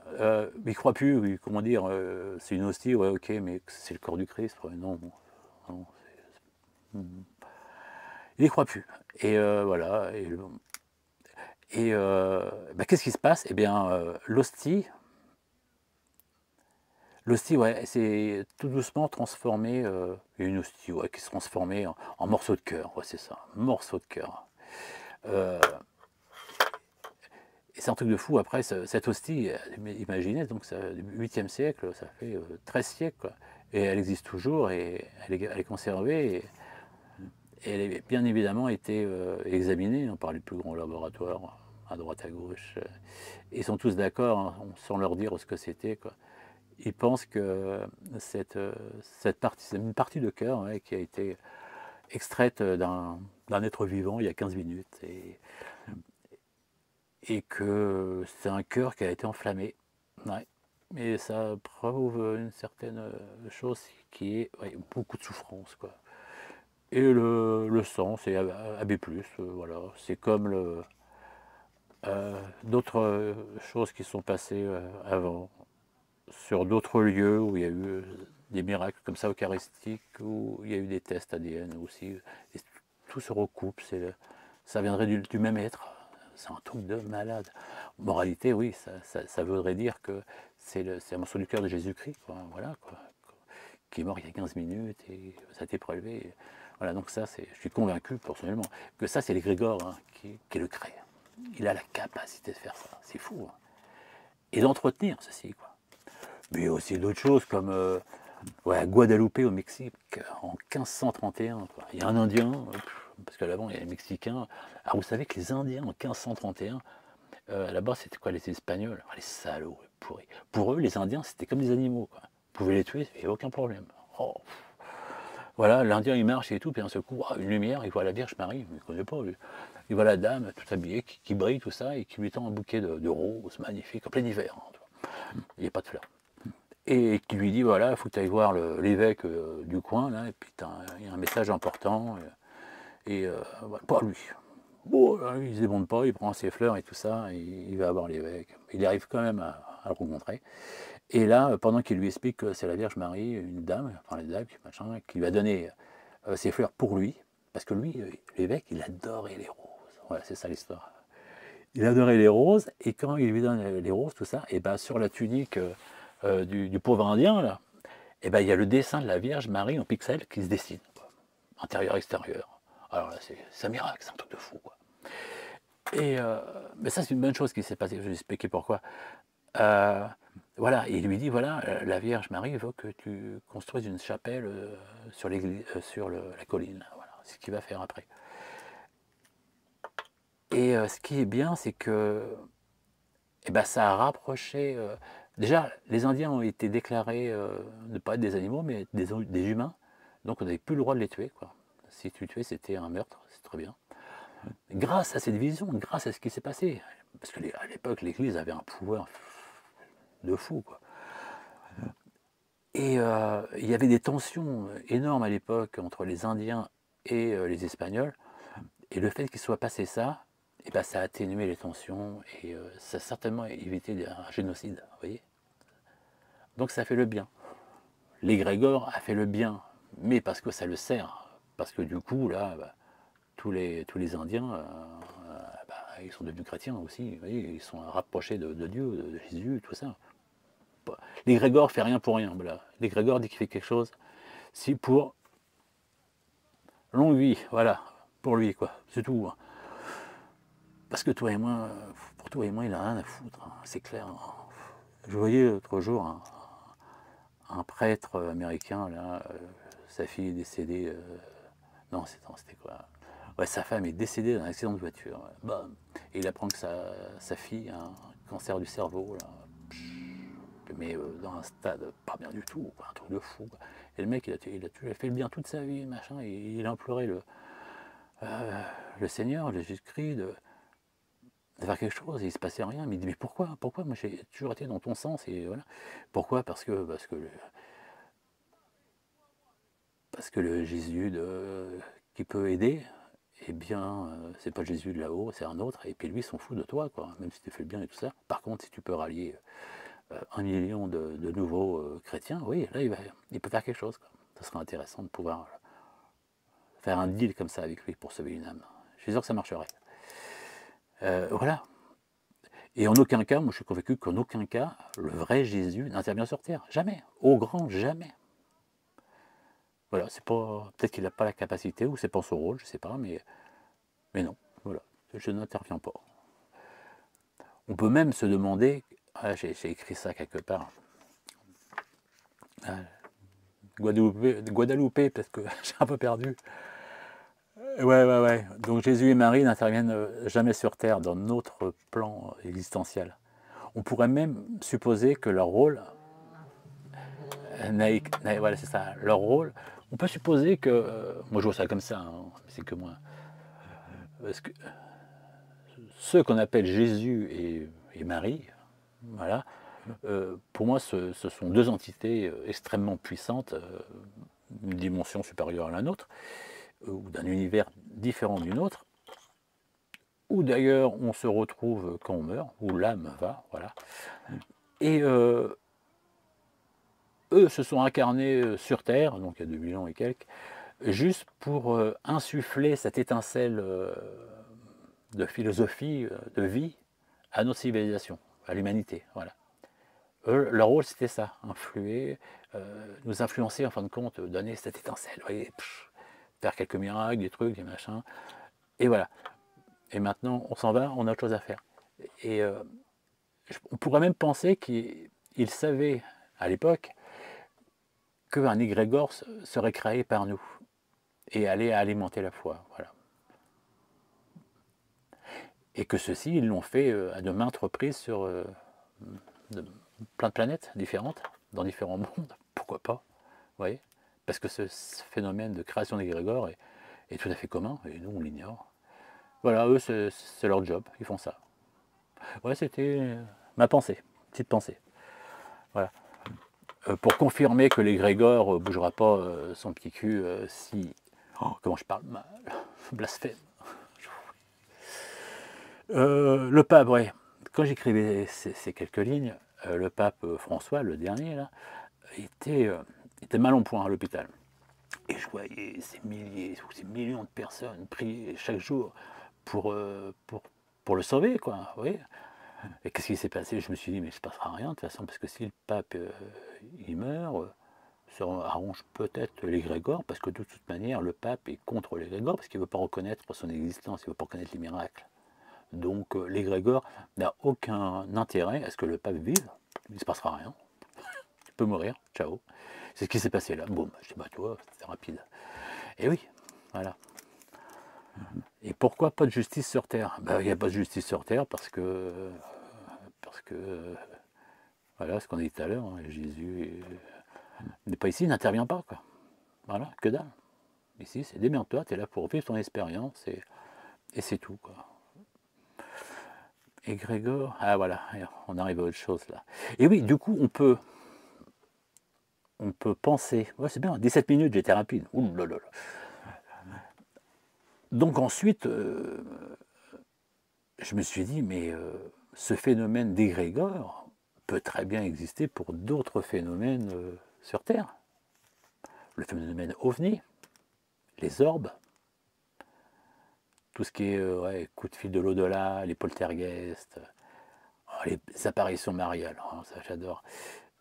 Il croit plus, oui, comment dire, c'est une hostie, ouais, ok, mais c'est le corps du Christ, ouais, non, non il n'y croit plus. Et voilà. Et bah, qu'est-ce qui se passe? Eh bien, l'hostie, ouais, c'est tout doucement transformé, une hostie, ouais, qui se transformait en morceaux de cœur, ouais, c'est ça, morceaux de cœur. Et c'est un truc de fou. Après, cette hostie, imaginez, donc ça, du 8e siècle, ça fait 13 siècles, quoi. Et elle existe toujours, et elle est conservée, et elle a bien évidemment été examinée par les plus grands laboratoires, à droite, à gauche. Ils sont tous d'accord, hein, sans leur dire ce que c'était, quoi. Ils pensent que cette partie, c'est une partie de cœur, ouais, qui a été extraite d'un être vivant il y a 15 minutes, et que c'est un cœur qui a été enflammé. Ouais. Et ça prouve une certaine chose qui est, ouais, beaucoup de souffrance, quoi. Et le sang, c'est AB+, voilà. C'est comme d'autres choses qui sont passées avant, sur d'autres lieux où il y a eu des miracles comme ça eucharistiques, où il y a eu des tests ADN aussi. Et tout se recoupe, ça viendrait du même être. C'est un truc de malade. Moralité, oui, ça voudrait dire que c'est un morceau du cœur de Jésus-Christ, quoi, voilà, quoi, qui est mort il y a 15 minutes et ça a été prélevé. Voilà, donc ça, je suis convaincu personnellement que ça, c'est l'égrégore, hein, qui le crée. Il a la capacité de faire ça, c'est fou. Hein. Et d'entretenir ceci, quoi. Mais il y a aussi d'autres choses comme ouais, à Guadeloupe au Mexique en 1531. Quoi. Il y a un Indien, parce qu'à l'avant il y a les Mexicains. Alors vous savez que les Indiens en 1531, là-bas c'était quoi, les Espagnols? Les salauds, pourris. Pour eux, les Indiens c'était comme des animaux. Quoi. Vous pouvez les tuer, il n'y a aucun problème. Oh. Voilà, l'Indien il marche et tout, puis d'un seul coup, une lumière, il voit la Vierge Marie, il ne connaît pas lui. Il voit la dame toute habillée, qui brille, tout ça, et qui lui tend un bouquet de roses magnifiques, en plein hiver. Hein, il n'y a pas de fleurs. Et qui lui dit, voilà, il faut que tu ailles voir l'évêque du coin, là, et puis il y a un message important, et voilà, pas lui. Bon, il ne se débonde pas, il prend ses fleurs et tout ça, et il va voir l'évêque. Il arrive quand même à le rencontrer. Et là, pendant qu'il lui explique que c'est la Vierge Marie, une dame, enfin la dame, machin, qui lui a donné ses fleurs pour lui, parce que lui, l'évêque, il adorait les roses. Voilà, c'est ça l'histoire. il adorait les roses, et quand il lui donne les roses, tout ça, et ben sur la tunique du pauvre indien, là, et ben il y a le dessin de la Vierge Marie en pixels qui se dessine, quoi. Intérieur-extérieur. Alors là, c'est un miracle, c'est un truc de fou, quoi. Et mais ça, c'est une bonne chose qui s'est passée, je vais expliquer pourquoi. Euh, voilà, il lui dit, voilà, la Vierge Marie veut que tu construises une chapelle sur, la colline, voilà, c'est ce qu'il va faire après. Et ce qui est bien, c'est que eh ben, ça a rapproché. Déjà, les Indiens ont été déclarés ne pas être des animaux, mais des humains. Donc on n'avait plus le droit de les tuer, quoi. Si tu tuais, c'était un meurtre, c'est très bien. Grâce à cette vision, grâce à ce qui s'est passé, parce que à l'époque, l'Église avait un pouvoir de fou, quoi. Et il y avait des tensions énormes à l'époque entre les Indiens et les Espagnols. Et le fait qu'il soit passé ça, eh ben, ça a atténué les tensions et ça a certainement évité un génocide, vous voyez. Donc ça fait le bien. L'égrégore a fait le bien, mais parce que ça le sert. Parce que du coup, là, bah, tous les Indiens, bah, ils sont devenus chrétiens aussi, vous voyez, ils sont rapprochés de Dieu, de Jésus, tout ça. L'égrégore fait rien pour rien. Voilà. L'égrégore dit qu'il fait quelque chose, si pour longue vie, voilà, pour lui, quoi, c'est tout. Parce que toi et moi, pour toi et moi, il n'a rien à foutre, hein, c'est clair. Je voyais l'autre jour un prêtre américain, là, sa fille est décédée, non, c'était quoi? Ouais, sa femme est décédée d'un accident de voiture. Bam. Et il apprend que sa fille a un cancer du cerveau, là. Mais dans un stade pas bien du tout, quoi, un truc de fou, quoi. Et le mec, il a fait le bien toute sa vie, machin, et il a imploré le Seigneur, le Jésus-Christ, de faire quelque chose, et il ne se passait rien. Mais il dit, mais pourquoi? Pourquoi? Moi, j'ai toujours été dans ton sens, et voilà. Pourquoi? Parce que le Jésus qui peut aider, eh bien, c'est pas le Jésus de là-haut, c'est un autre, et puis lui, il s'en fout de toi, quoi, même si tu fais le bien et tout ça. Par contre, si tu peux rallier 1 million de nouveaux chrétiens, oui, là, il peut faire quelque chose, quoi. Ça serait intéressant de pouvoir faire un deal comme ça avec lui pour sauver une âme. Je suis sûr que ça marcherait. Voilà. Et en aucun cas, moi je suis convaincu qu'en aucun cas, le vrai Jésus n'intervient sur terre. Jamais. Au grand jamais. Voilà, c'est pas. Peut-être qu'il n'a pas la capacité, ou c'est pas son rôle, je sais pas, mais non. Voilà. Je n'interviens pas. On peut même se demander. Ah, j'ai écrit ça quelque part. Ah, Guadeloupe, parce que j'ai un peu perdu. Ouais. Donc Jésus et Marie n'interviennent jamais sur terre dans notre plan existentiel. On pourrait même supposer que leur rôle, voilà, c'est ça, leur rôle, on peut supposer que, moi je vois ça comme ça, hein, c'est que moi, parce que ceux qu'on appelle Jésus et Marie, voilà, pour moi ce sont deux entités extrêmement puissantes, d'une dimension supérieure à la nôtre, ou d'un univers différent du nôtre, où d'ailleurs on se retrouve quand on meurt, où l'âme va, voilà. Et eux se sont incarnés sur Terre, donc il y a 2000 ans et quelques, juste pour insuffler cette étincelle de philosophie, de vie, à notre civilisation, à l'humanité. Voilà. Eux, leur rôle, c'était ça, influer, nous influencer, en fin de compte, donner cette étincelle, voyez, faire quelques miracles, des trucs, des machins, et voilà. Et maintenant, on s'en va, on a autre chose à faire. Et on pourrait même penser qu'ils savaient, à l'époque, qu'un égrégore serait créé par nous et allait alimenter la foi. Voilà. Et que ceux-ci, ils l'ont fait à de maintes reprises sur plein de planètes différentes, dans différents mondes. Pourquoi pas, vous voyez? Parce que ce phénomène de création d'égrégores est tout à fait commun, et nous, on l'ignore. Voilà, eux, c'est leur job, ils font ça. Ouais, c'était ma pensée, petite pensée. Voilà. Pour confirmer que l'égrégore ne bougera pas son petit cul si... Oh, comment je parle mal, blasphème. Le pape, ouais. Quand j'écrivais ces quelques lignes, le pape François, le dernier, là, était mal en point à l'hôpital. Et je voyais ces milliers ou ces millions de personnes prier chaque jour pour pour le sauver, quoi. Oui. Et qu'est-ce qui s'est passé? Je me suis dit, mais il ne se passera rien de toute façon, parce que si le pape il meurt, ça arrange peut-être l'égrégore, parce que de toute manière, le pape est contre l'égrégore, parce qu'il ne veut pas reconnaître son existence, il ne veut pas reconnaître les miracles. Donc l'égrégore n'a aucun intérêt à ce que le pape vive, il ne se passera rien. Tu peux mourir, ciao. C'est ce qui s'est passé là. Boum, je dis, bah tu vois, c'était rapide. Et oui, voilà. Et pourquoi pas de justice sur Terre? Ben, il n'y a pas de justice sur Terre parce que voilà, ce qu'on a dit tout à l'heure, hein, Jésus n'est pas ici, il n'intervient pas, quoi. Voilà, que dalle. Ici, c'est démerde-toi, tu es là pour vivre ton expérience et c'est tout, quoi. Et Grégor, ah voilà, on arrive à autre chose là. Et oui, du coup, on peut penser, ouais, c'est bien, 17 minutes, j'étais rapide. Ouh là là là. Donc ensuite, je me suis dit, mais ce phénomène d'égrégore peut très bien exister pour d'autres phénomènes sur Terre. Le phénomène OVNI, les orbes, tout ce qui est ouais, coup de fil de l'au-delà, les poltergeists, les apparitions mariales, hein, ça j'adore.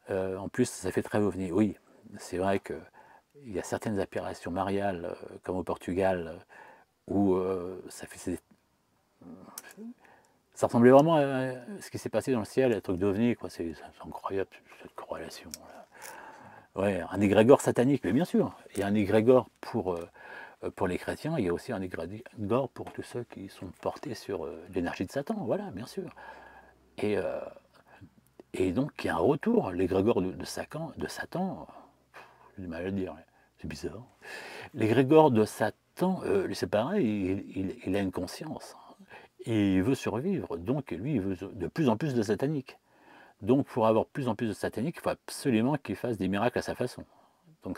En plus, ça fait très OVNI. Oui, c'est vrai qu'il y a certaines apparitions mariales, comme au Portugal, où ça ressemblait vraiment à ce qui s'est passé dans le ciel, un truc d'OVNI, quoi. C'est incroyable cette corrélation. Là. Ouais, un égrégore satanique, mais bien sûr, il y a un égrégore pour les chrétiens, il y a aussi un égrégore pour tous ceux qui sont portés sur l'énergie de Satan, voilà, bien sûr. Et donc, il y a un retour, l'égrégore de Satan, j'ai du mal à le dire, c'est bizarre. L'égrégore de Satan, c'est pareil, il a une conscience. Et il veut survivre, donc lui, il veut de plus en plus de sataniques. Donc pour avoir de plus en plus de sataniques, il faut absolument qu'il fasse des miracles à sa façon. Donc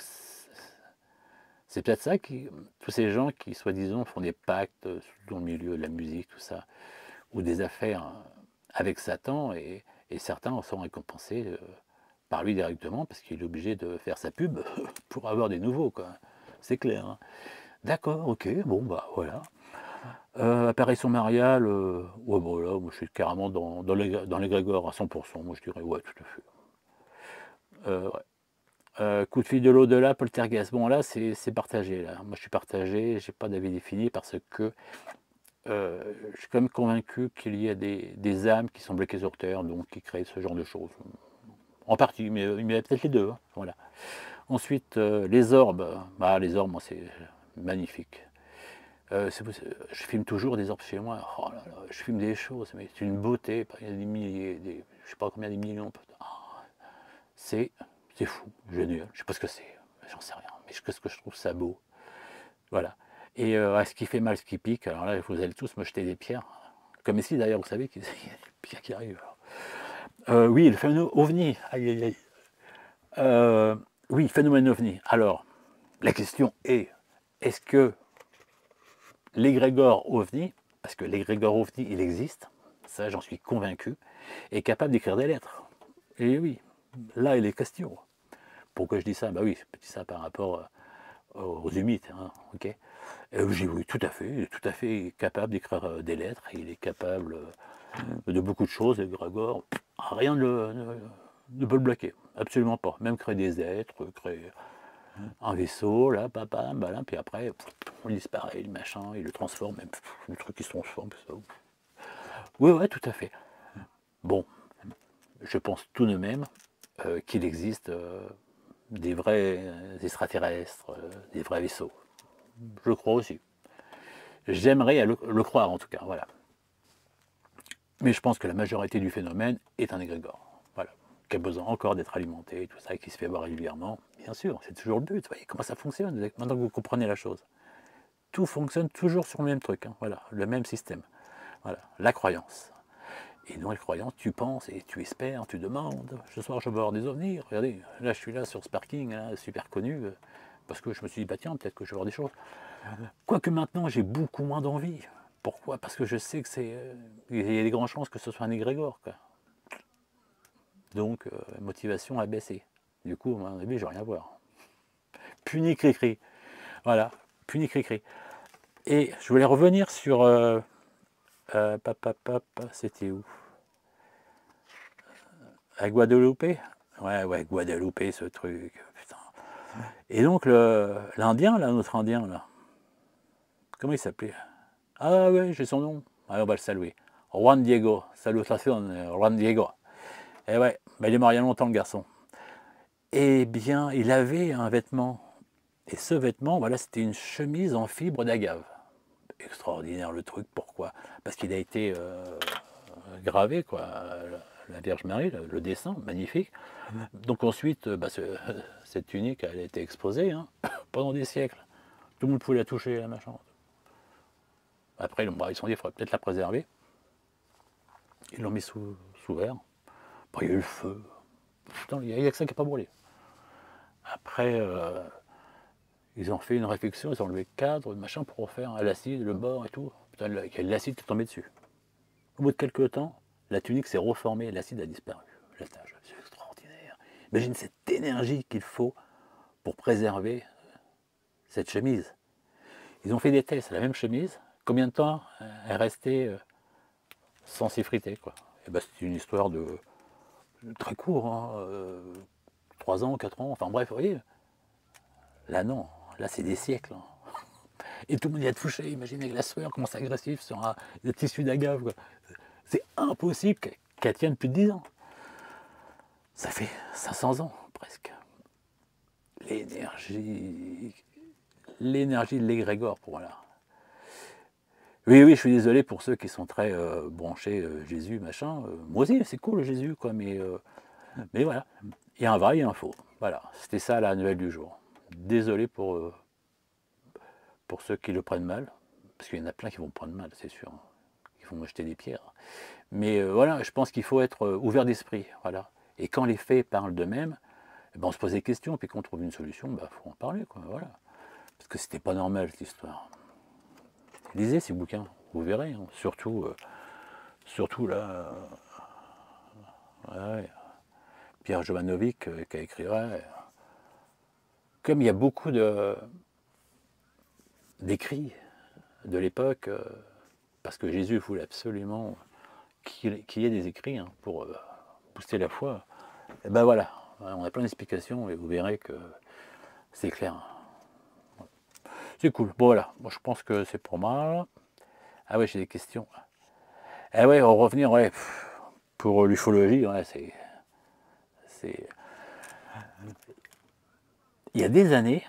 c'est peut-être ça qui, tous ces gens qui, soi-disant, font des pactes dans le milieu de la musique, tout ça, ou des affaires avec Satan, et certains sont récompensés par lui directement, parce qu'il est obligé de faire sa pub pour avoir des nouveaux, quoi. C'est clair. Hein. D'accord, ok, bon, bah voilà. Apparition mariale, ouais, bon, là, moi je suis carrément dans l'égrégore à 100%, moi je dirais, ouais, tout à fait. Coup de fil de l'au-delà, poltergeist, bon là c'est partagé, là. Moi je suis partagé, j'ai pas d'avis défini parce que je suis quand même convaincu qu'il y a des âmes qui sont bloquées sur Terre, donc qui créent ce genre de choses. En partie, mais il y a peut-être les deux, hein, voilà. Ensuite, les orbes, bah, les orbes, moi c'est magnifique. Je filme toujours des orbes chez moi. Oh là là, je filme des choses, mais c'est une beauté. Il y a des milliers, je sais pas combien, des millions. Oh, c'est fou, génial. Je sais pas ce que c'est, j'en sais rien. Mais qu'est-ce que je trouve ça beau. Voilà. Et ce qui fait mal, ce qui pique, alors là, vous allez tous me jeter des pierres. Comme ici d'ailleurs, vous savez qu'il y a des pierres qui arrivent. Oui, le phénomène OVNI. Aïe, aïe, aïe. Oui, phénomène OVNI. Alors, la question est, est-ce que l'égrégore OVNI, parce que l'égrégore OVNI, il existe, ça j'en suis convaincu, est capable d'écrire des lettres. Et oui, là il est question. Pourquoi je dis ça? Bah oui, je dis ça par rapport aux humides, hein, ok. J'ai oui, tout à fait, il est tout à fait capable d'écrire des lettres, il est capable de beaucoup de choses, l'égrégore, rien ne peut le bloquer, absolument pas. Même créer des êtres, créer un vaisseau, là, papa, bah là, puis après, il disparaît, le machin, il le transforme, même le truc qui se transforme. Ça. Oui, ouais, tout à fait. Bon, je pense tout de même qu'il existe des vrais extraterrestres, des vrais vaisseaux. Je crois aussi. J'aimerais le croire en tout cas, voilà. Mais je pense que la majorité du phénomène est un égrégore, voilà, qui a besoin encore d'être alimenté, tout ça, qui se fait voir régulièrement. Bien sûr, c'est toujours le but. Vous voyez comment ça fonctionne, maintenant que vous comprenez la chose. Tout fonctionne toujours sur le même truc, hein, voilà, le même système. Voilà, la croyance. Et dans la croyance, tu penses et tu espères, tu demandes. Ce soir, je vais voir des ovnis. Regardez, là, je suis là sur ce parking, là, super connu, parce que je me suis dit, bah tiens, peut-être que je vais voir des choses. Quoique maintenant, j'ai beaucoup moins d'envie. Pourquoi? Parce que je sais que il y a des grandes chances que ce soit un égrégore, quoi. Donc, la motivation a baissé. Du coup, à mon avis, je n'ai rien à voir. Puni cri-cri. Voilà, puni cri-cri. Et je voulais revenir sur C'était où? À Guadeloupe? Ouais, Guadeloupe, ce truc, putain. Et donc, l'Indien, là, notre Indien, là, comment il s'appelait? Ah ouais, j'ai son nom. Allez, on va le saluer. Juan Diego. Salutations, Juan Diego. Et ouais, bah, il est mort il y a longtemps, le garçon. Eh bien, il avait un vêtement. Et ce vêtement, voilà, c'était une chemise en fibre d'agave. Extraordinaire le truc, pourquoi? Parce qu'il a été gravé, quoi, la Vierge Marie, le dessin, magnifique. Donc ensuite, bah, cette tunique, elle a été exposée hein, pendant des siècles. Tout le monde pouvait la toucher, la machin. Après, bah, ils se sont dit, il faudrait peut-être la préserver. Ils l'ont mis sous verre. Bon, il y a eu le feu. Putain, il n'y a que ça qui n'a pas brûlé. Après, ils ont fait une réflexion, ils ont enlevé le cadre, le machin, pour refaire l'acide, le bord et tout. Putain, il y a de l'acide qui est tombé dessus. Au bout de quelques temps, la tunique s'est reformée, l'acide a disparu. C'est extraordinaire. Imagine cette énergie qu'il faut pour préserver cette chemise. Ils ont fait des tests, la même chemise. Combien de temps elle restait sans s'effriter, quoi. Et ben, c'est une histoire de très court, hein, 3 ans, 4 ans, enfin bref, vous voyez. Là non, là c'est des siècles. Hein. Et tout le monde y a touché, imaginez la sueur, comment c'est agressif sur le tissu d'agave. C'est impossible qu'elle tienne plus de 10 ans. Ça fait 500 ans presque. L'énergie de l'égrégore pour là. Oui, je suis désolé pour ceux qui sont très branchés Jésus, machin. Moi aussi, c'est cool Jésus, quoi, mais voilà. Il y a un vrai et un faux. Voilà, c'était ça la nouvelle du jour. Désolé pour ceux qui le prennent mal, parce qu'il y en a plein qui vont prendre mal, c'est sûr. Ils vont me jeter des pierres. Mais voilà, je pense qu'il faut être ouvert d'esprit. Voilà. Et quand les faits parlent d'eux-mêmes, eh ben on se pose des questions, puis quand on trouve une solution, il faut en parler, quoi, voilà. Parce que c'était pas normal cette histoire. Lisez ces bouquins, vous verrez, hein. Surtout là, ouais, Pierre Jovanovic qui a écrit, ouais, comme il y a beaucoup d'écrits de l'époque, parce que Jésus voulait absolument qu'il y ait des écrits hein, pour booster la foi, et ben voilà, on a plein d'explications et vous verrez que c'est clair. C'est cool. Bon voilà, moi je pense que c'est pour moi. Ah ouais, j'ai des questions. Ah ouais, on va revenir, ouais, pour l'ufologie, ouais, c'est... Il y a des années,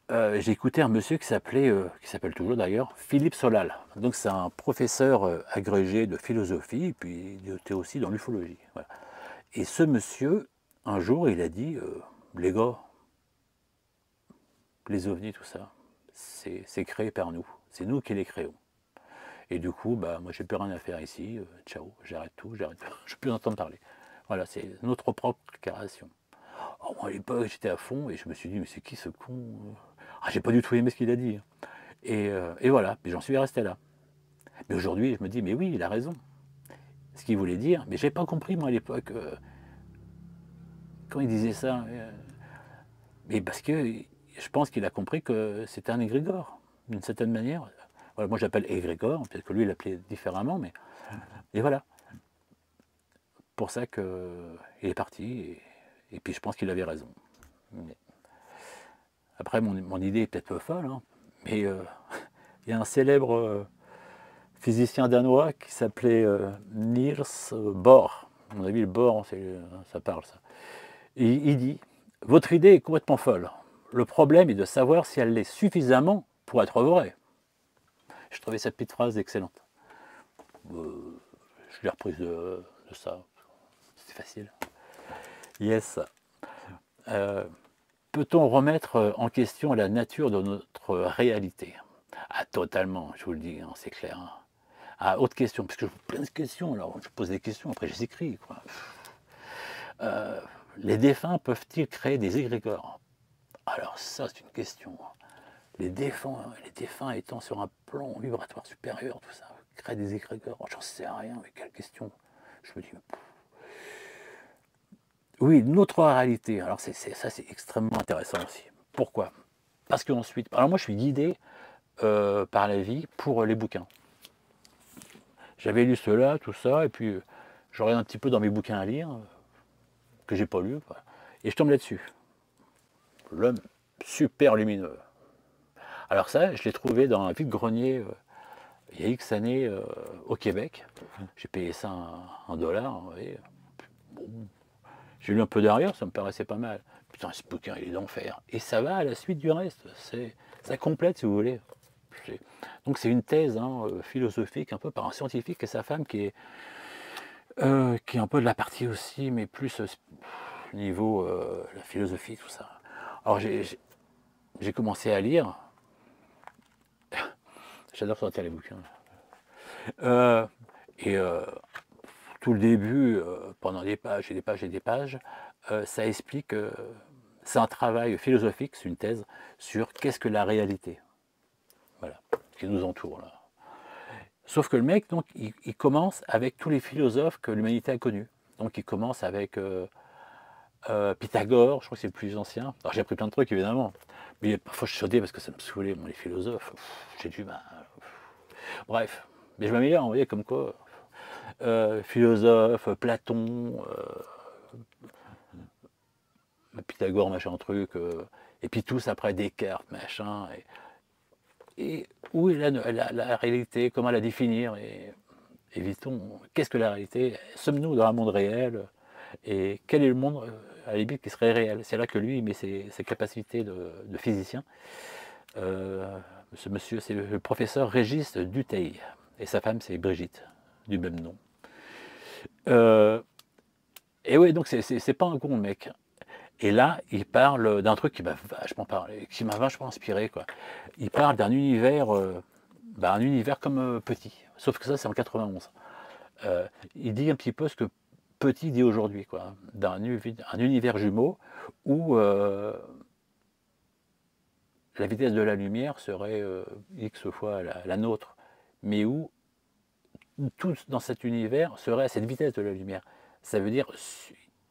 j'ai écouté un monsieur qui s'appelle toujours d'ailleurs, Philippe Solal. Donc c'est un professeur agrégé de philosophie, et puis il était aussi dans l'ufologie. Voilà. Et ce monsieur, un jour, il a dit, les gars, les ovnis, tout ça, c'est créé par nous. C'est nous qui les créons. Et du coup, bah, moi, j'ai plus rien à faire ici. Ciao, j'arrête tout. Je ne veux plus entendre parler. Voilà, c'est notre propre création. Oh, moi, à l'époque, j'étais à fond et je me suis dit, mais c'est qui ce con? Ah, j'ai pas du tout aimé ce qu'il a dit. Et voilà, j'en suis resté là. Mais aujourd'hui, je me dis, mais oui, il a raison. Ce qu'il voulait dire, mais j'ai pas compris, moi, à l'époque, quand il disait ça. Mais parce que je pense qu'il a compris que c'était un égrégore, d'une certaine manière. Voilà, moi, j'appelle égrégore, peut-être que lui, il l'appelait différemment, mais... Et voilà. Pour ça qu'il est parti, et puis je pense qu'il avait raison. Mais après, mon idée est peut-être folle, hein, mais il y a un célèbre physicien danois qui s'appelait Niels Bohr. À mon avis, le Bohr, ça parle, ça. Et il dit, votre idée est complètement folle. Le problème est de savoir si elle l'est suffisamment pour être vraie. Je trouvais cette petite phrase excellente. Je l'ai reprise de ça. C'est facile. Yes. Peut-on remettre en question la nature de notre réalité? Ah, totalement, je vous le dis, hein, c'est clair. Hein. Ah, autre question, parce que je pose plein de questions, alors je pose des questions, après je les écris. Quoi. Les défunts peuvent-ils créer des égrégores? Alors ça, c'est une question. Les défunts étant sur un plan vibratoire supérieur, tout ça, créer des égrégores, j'en sais rien, mais quelle question? Je me dis, oui, notre réalité, alors ça c'est extrêmement intéressant aussi. Pourquoi? Parce qu'ensuite, alors moi je suis guidé par la vie pour les bouquins. j'avais lu cela, tout ça, et puis je regarde un petit peu dans mes bouquins à lire, que j'ai pas lu, voilà, et je tombe là-dessus. L'homme super lumineux. Alors ça, je l'ai trouvé dans un vide-grenier il y a X années au Québec. J'ai payé ça un dollar, vous voyez. Bon, j'ai lu un peu derrière, ça me paraissait pas mal. Putain, ce bouquin, il est d'enfer. Et ça va à la suite du reste. Ça complète, si vous voulez. Donc c'est une thèse hein, philosophique, un peu par un scientifique et sa femme qui est un peu de la partie aussi, mais plus niveau la philosophie, tout ça. Alors j'ai commencé à lire. J'adore sortir les bouquins. Et tout le début, pendant des pages et des pages et des pages, ça explique, c'est un travail philosophique, c'est une thèse, sur qu'est-ce que la réalité. Voilà, ce qui nous entoure là. Sauf que le mec, donc, il commence avec tous les philosophes que l'humanité a connus. Donc il commence avec Pythagore, je crois que c'est le plus ancien. Alors j'ai appris plein de trucs évidemment, mais parfois je sautais parce que ça me saoulait, bon, les philosophes, j'ai du mal. Bref, mais je m'améliore, vous voyez, comme quoi. Philosophe, Platon, Pythagore, machin truc, et puis tous après Descartes, machin. Et où est la réalité, comment la définir, et évitons, qu'est-ce que la réalité? Sommes-nous dans un monde réel? Et quel est le monde, à la limite, qui serait réel? C'est là que lui, il met ses capacités de physicien. Ce monsieur, c'est le professeur Régis Dutheil. Et sa femme, c'est Brigitte, du même nom. Et oui, donc c'est pas un con, le mec. Et là, il parle d'un truc qui m'a vachement parlé, qui m'a vachement inspiré, quoi. Il parle d'un univers, un univers comme Petit. Sauf que ça, c'est en 91. Il dit un petit peu ce que Petit dit aujourd'hui, quoi. Un univers jumeau où la vitesse de la lumière serait X fois la nôtre, mais où tout dans cet univers serait à cette vitesse de la lumière. Ça veut dire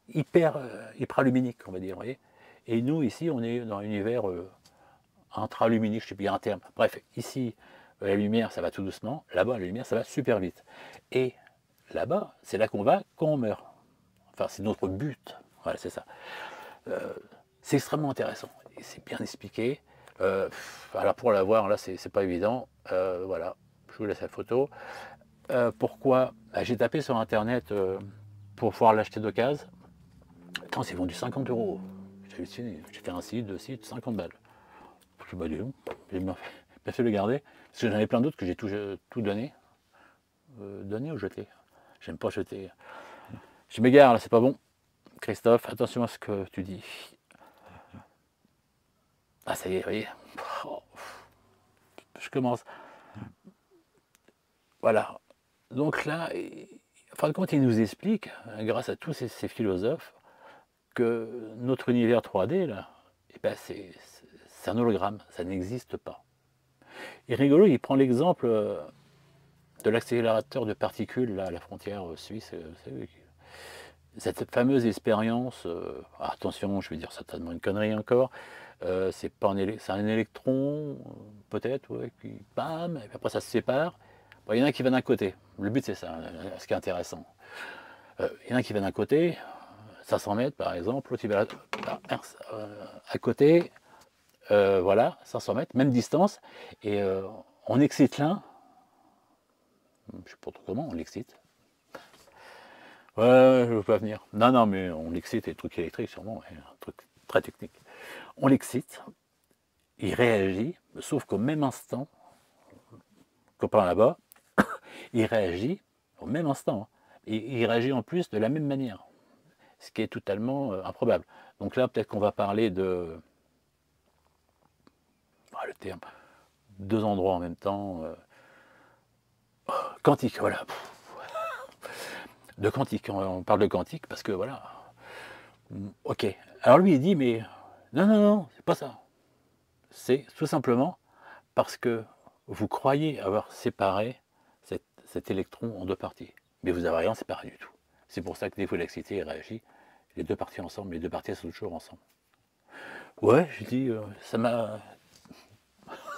hyperluminique, on va dire. Vous voyez, et nous, ici, on est dans un univers intraluminique, je ne sais plus, il y a un terme. Bref, ici, la lumière, ça va tout doucement. Là-bas, la lumière, ça va super vite. Et là-bas, c'est là qu'on va quand on meurt. Enfin, c'est notre but. Voilà, c'est ça. C'est extrêmement intéressant. Et c'est bien expliqué. Alors, pour l'avoir, là, c'est pas évident. Voilà, je vous laisse la photo. Pourquoi j'ai tapé sur Internet pour pouvoir l'acheter d'occasion. Attends, c'est vendu 50 €. J'ai halluciné. J'ai fait un site, 2 sites, 50 balles. Je suis dis bon, j'ai bien fait de le garder. Parce que j'en avais plein d'autres que j'ai tout donné. Donné ou jeté? J'aime pas jeter. Je m'égare là, c'est pas bon. Christophe, attention à ce que tu dis. Ah, ça y est, vous voyez. Je commence. Voilà. Donc là, en fin de compte, il nous explique, grâce à tous ces philosophes, que notre univers 3D, là, eh ben c'est un hologramme, ça n'existe pas. Et rigolo, il prend l'exemple de l'accélérateur de particules là, à la frontière suisse. Cette fameuse expérience, attention, je vais dire certainement une connerie encore, c'est un électron, peut-être, ouais, qui bam, et puis après ça se sépare. Bon, il y en a un qui va d'un côté. Le but, c'est ça, ce qui est intéressant. Il y en a un qui va d'un côté, 500 mètres par exemple, l'autre il va à côté, voilà, 500 mètres, même distance, et on excite l'un, je ne sais pas trop comment, on l'excite. Ouais, je veux pas venir. Non, non, mais on l'excite, et le truc électrique sûrement, ouais, un truc très technique. On l'excite, il réagit, sauf qu'au même instant, copain là-bas, il réagit au même instant, hein, et il réagit en plus de la même manière, ce qui est totalement improbable. Donc là, peut-être qu'on va parler de... le terme, 2 endroits en même temps, quantique, voilà. De quantique, on parle de quantique parce que voilà. Ok. Alors lui il dit mais non, non, non, c'est pas ça. C'est tout simplement parce que vous croyez avoir séparé cet électron en 2 parties. Mais vous n'avez rien séparé du tout. C'est pour ça que dès que vous l'excitez, il réagit. Les 2 parties ensemble, les 2 parties sont toujours ensemble. Ouais, je dis, ça m'a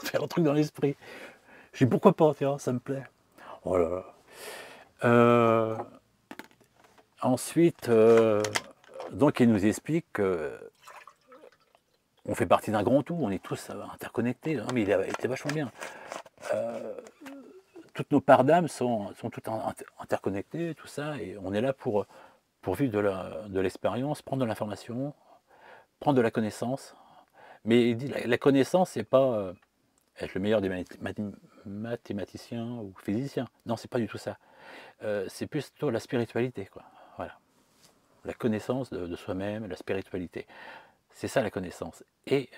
fait un truc dans l'esprit. Je dis pourquoi pas, tiens, ça me plaît. Oh là là. Euh, ensuite, donc il nous explique qu'on fait partie d'un grand tout, on est tous interconnectés. Non, mais il a été vachement bien. Toutes nos parts d'âme sont toutes interconnectées, tout ça, et on est là pour vivre de l'expérience, prendre de l'information, prendre de la connaissance. Mais il dit la connaissance, c'est pas être le meilleur des mathématiciens ou physiciens. Non, c'est pas du tout ça. C'est plutôt la spiritualité, quoi. Voilà. La connaissance de soi-même, la spiritualité. C'est ça la connaissance. Et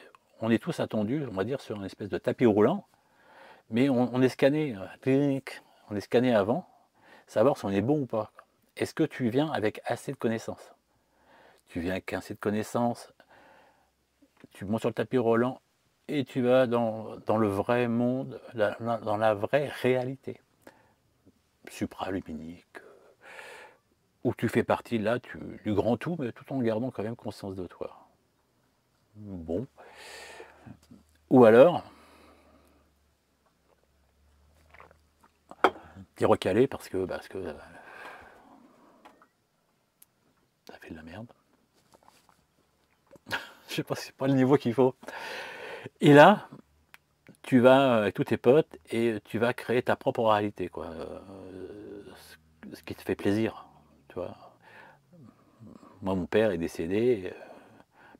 on est tous attendus, on va dire, sur une espèce de tapis roulant, mais on est scanné, on est scanné avant, savoir si on est bon ou pas. Est-ce que tu viens avec assez de connaissances? Tu viens avec assez de connaissances, tu montes sur le tapis roulant et tu vas dans le vrai monde, dans la vraie réalité supraluminique, où tu fais partie là du grand tout, mais tout en gardant quand même conscience de toi. Bon. Ou alors, t'es recalé parce que t'as fait de la merde. Je sais pas, c'est pas le niveau qu'il faut. Et là, tu vas avec tous tes potes et tu vas créer ta propre réalité, quoi. Ce qui te fait plaisir, tu vois. Moi, mon père est décédé.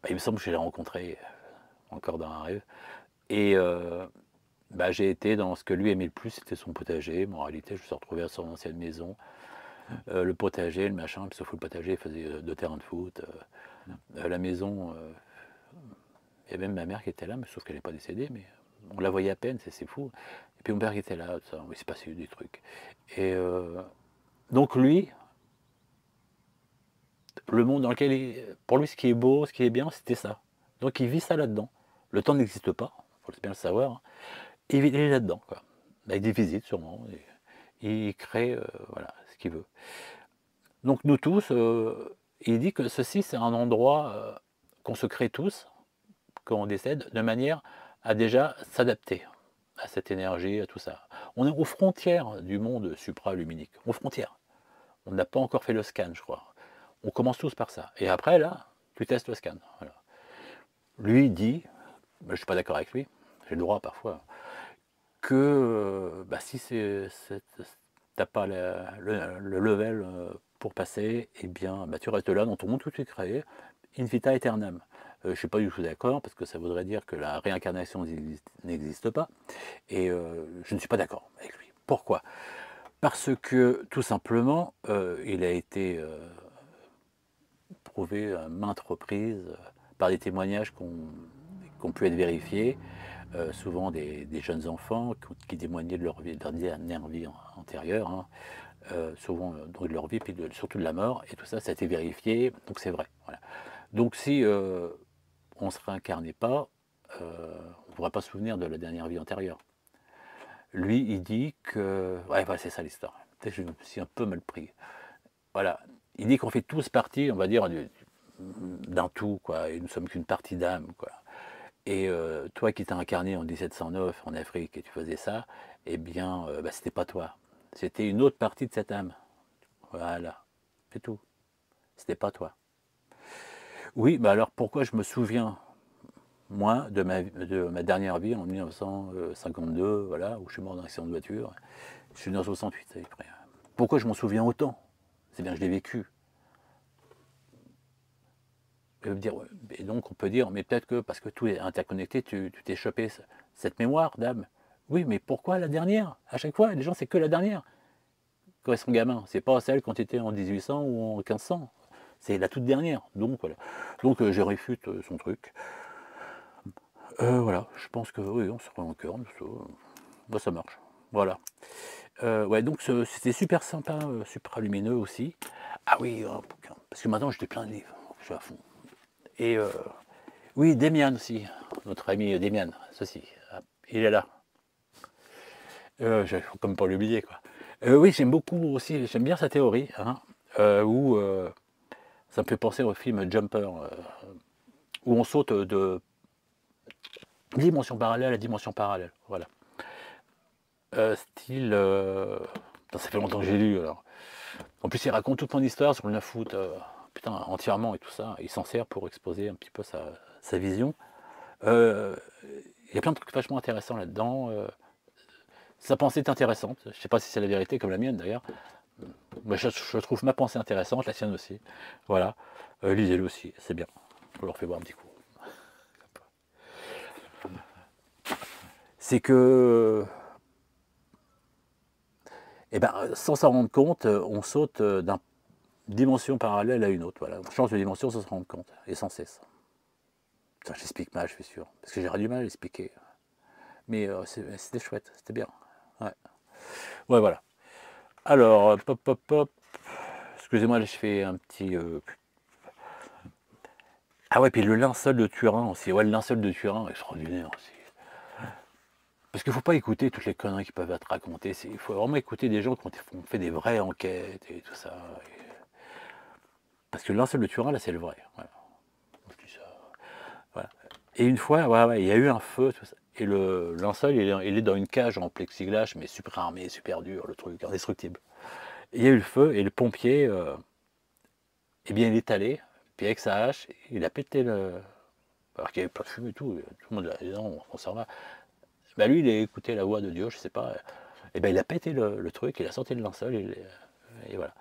Il me semble que je l'ai rencontré encore dans un rêve. Et j'ai été dans ce que lui aimait le plus, c'était son potager. Mais en réalité, je me suis retrouvé à son ancienne maison. Le potager, le machin, sauf que le potager faisait 2 terrains de foot. La maison, il y avait même ma mère qui était là, mais sauf qu'elle n'est pas décédée, mais on la voyait à peine, c'est fou. Et puis mon père qui était là, ça, il s'est passé des trucs. Et donc lui, le monde dans lequel pour lui, ce qui est beau, ce qui est bien, c'était ça. Donc il vit ça là-dedans. Le temps n'existe pas, il faut bien le savoir. Hein. Il est là-dedans, quoi. Avec des visites sûrement. Et il crée voilà, ce qu'il veut. Donc nous tous, il dit que ceci, c'est un endroit qu'on se crée tous, quand on décède, de manière à déjà s'adapter à cette énergie, à tout ça. On est aux frontières du monde supraluminique, aux frontières. On n'a pas encore fait le scan, je crois. On commence tous par ça. Et après, là, tu testes le scan. Voilà. Lui dit, je ne suis pas d'accord avec lui, j'ai le droit parfois, que si tu n'as pas le level pour passer, eh bien, tu restes là dans ton monde que tu crées, in vita aeternam. Je ne suis pas du tout d'accord, parce que ça voudrait dire que la réincarnation n'existe pas, et je ne suis pas d'accord avec lui. Pourquoi? Parce que, tout simplement, il a été prouvé à maintes reprises par des témoignages qui ont pu être vérifiés, souvent des jeunes enfants qui témoignaient de leur dernière vie antérieure, hein, souvent de leur vie, puis surtout de la mort, et tout ça, ça a été vérifié, donc c'est vrai. Voilà. Donc si on ne se réincarnait pas, on ne pourra pas se souvenir de la dernière vie antérieure. Lui, il dit que... Ouais, c'est ça l'histoire. Peut-être que je me suis un peu mal pris. Voilà. Il dit qu'on fait tous partie, on va dire, d'un tout, quoi. Et nous sommes qu'une partie d'âme, quoi. Et toi qui t'es incarné en 1709 en Afrique et tu faisais ça, eh bien, c'était pas toi. C'était une autre partie de cette âme. Voilà. C'est tout. C'était pas toi. Oui, alors pourquoi je me souviens, moi, de ma dernière vie en 1952, voilà, où je suis mort dans un accident de voiture. Je suis né en 68, à peu près. Pourquoi je m'en souviens autant? C'est bien que je l'ai vécu. Et donc on peut dire, mais peut-être que parce que tout est interconnecté, tu t'es chopé cette mémoire d'âme. Oui, mais pourquoi la dernière? À chaque fois, les gens, c'est que la dernière. Quand ils sont gamins, c'est pas celle quand tu étais en 1800 ou en 1500. C'est la toute dernière. Donc voilà. Donc je réfute son truc. Voilà, je pense que oui, on se rend en cœur, ça marche. Voilà. Ouais, donc c'était super sympa, super lumineux aussi. Ah oui, parce que maintenant j'étais plein de livres, je suis à fond. Et oui, Demian aussi, notre ami Demian, ceci, il est là. Il faut comme pas l'oublier, quoi. Oui, j'aime beaucoup aussi, j'aime bien sa théorie, hein, où ça me fait penser au film Jumper, où on saute de dimension parallèle à dimension parallèle, voilà. Style, ça fait longtemps que j'ai lu, alors. En plus, il raconte toute mon histoire sur le 9 août, putain, entièrement et tout ça. Il s'en sert pour exposer un petit peu sa vision. Il y a plein de trucs vachement intéressants là-dedans. Sa pensée est intéressante. Je ne sais pas si c'est la vérité comme la mienne d'ailleurs. Mais je trouve ma pensée intéressante, la sienne aussi. Voilà. Lisez-le aussi, c'est bien. Je leur fais voir un petit coup. C'est que, eh ben, sans s'en rendre compte, on saute d'une dimension parallèle à une autre. Voilà. On change de dimension sans s'en rendre compte, et sans cesse. Ça, j'explique mal, je suis sûr. Parce que j'aurais du mal à l'expliquer. Mais c'était chouette, c'était bien. Ouais. Ouais, voilà. Alors, pop, pop, pop. Excusez-moi, là, je fais un petit... Ah ouais, puis le linceul de Turin aussi. Ouais, le linceul de Turin, extraordinaire aussi. Parce qu'il ne faut pas écouter toutes les conneries qui peuvent être racontées. Il faut vraiment écouter des gens qui ont fait des vraies enquêtes et tout ça. Parce que le linceul de Turin, là, c'est le vrai. Voilà. Je dis ça. Voilà. Et une fois, ouais, il y a eu un feu, tout ça. Et le linceul, il est dans une cage en plexiglas, mais super armé, super dur, le truc, indestructible. Et il y a eu le feu, et le pompier, eh bien, il est allé, puis avec sa hache, il a pété le... Alors qu'il n'y avait pas de fumée et tout le monde a dit non, on s'en va. Bah lui, il a écouté la voix de Dieu, je sais pas. Et ben il a pété le truc, il a sorti le linceul, et voilà.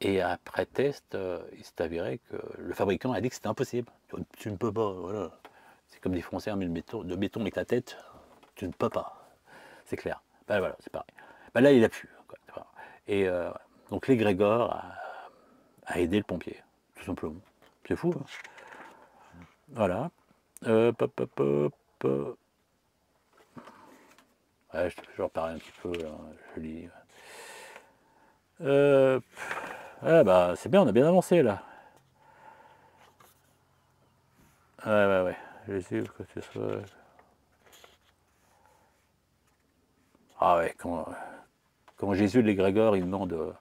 Et après test, il s'est avéré que le fabricant a dit que c'était impossible. Tu ne peux pas, voilà. C'est comme défoncer un mille de béton avec ta tête, tu ne peux pas. C'est clair. Ben voilà, c'est pareil. Ben là, il a pu. Quoi. Et donc l'égrégore a aidé le pompier, tout simplement. C'est fou. Hein. Voilà. Pop, pop, pop, pop. Ouais, je reparle un petit peu, là, je lis. Ouais, bah, c'est bien, on a bien avancé là. Ouais. Jésus, que ce soit. Ah ouais, quand Jésus de l'égrégore, il demande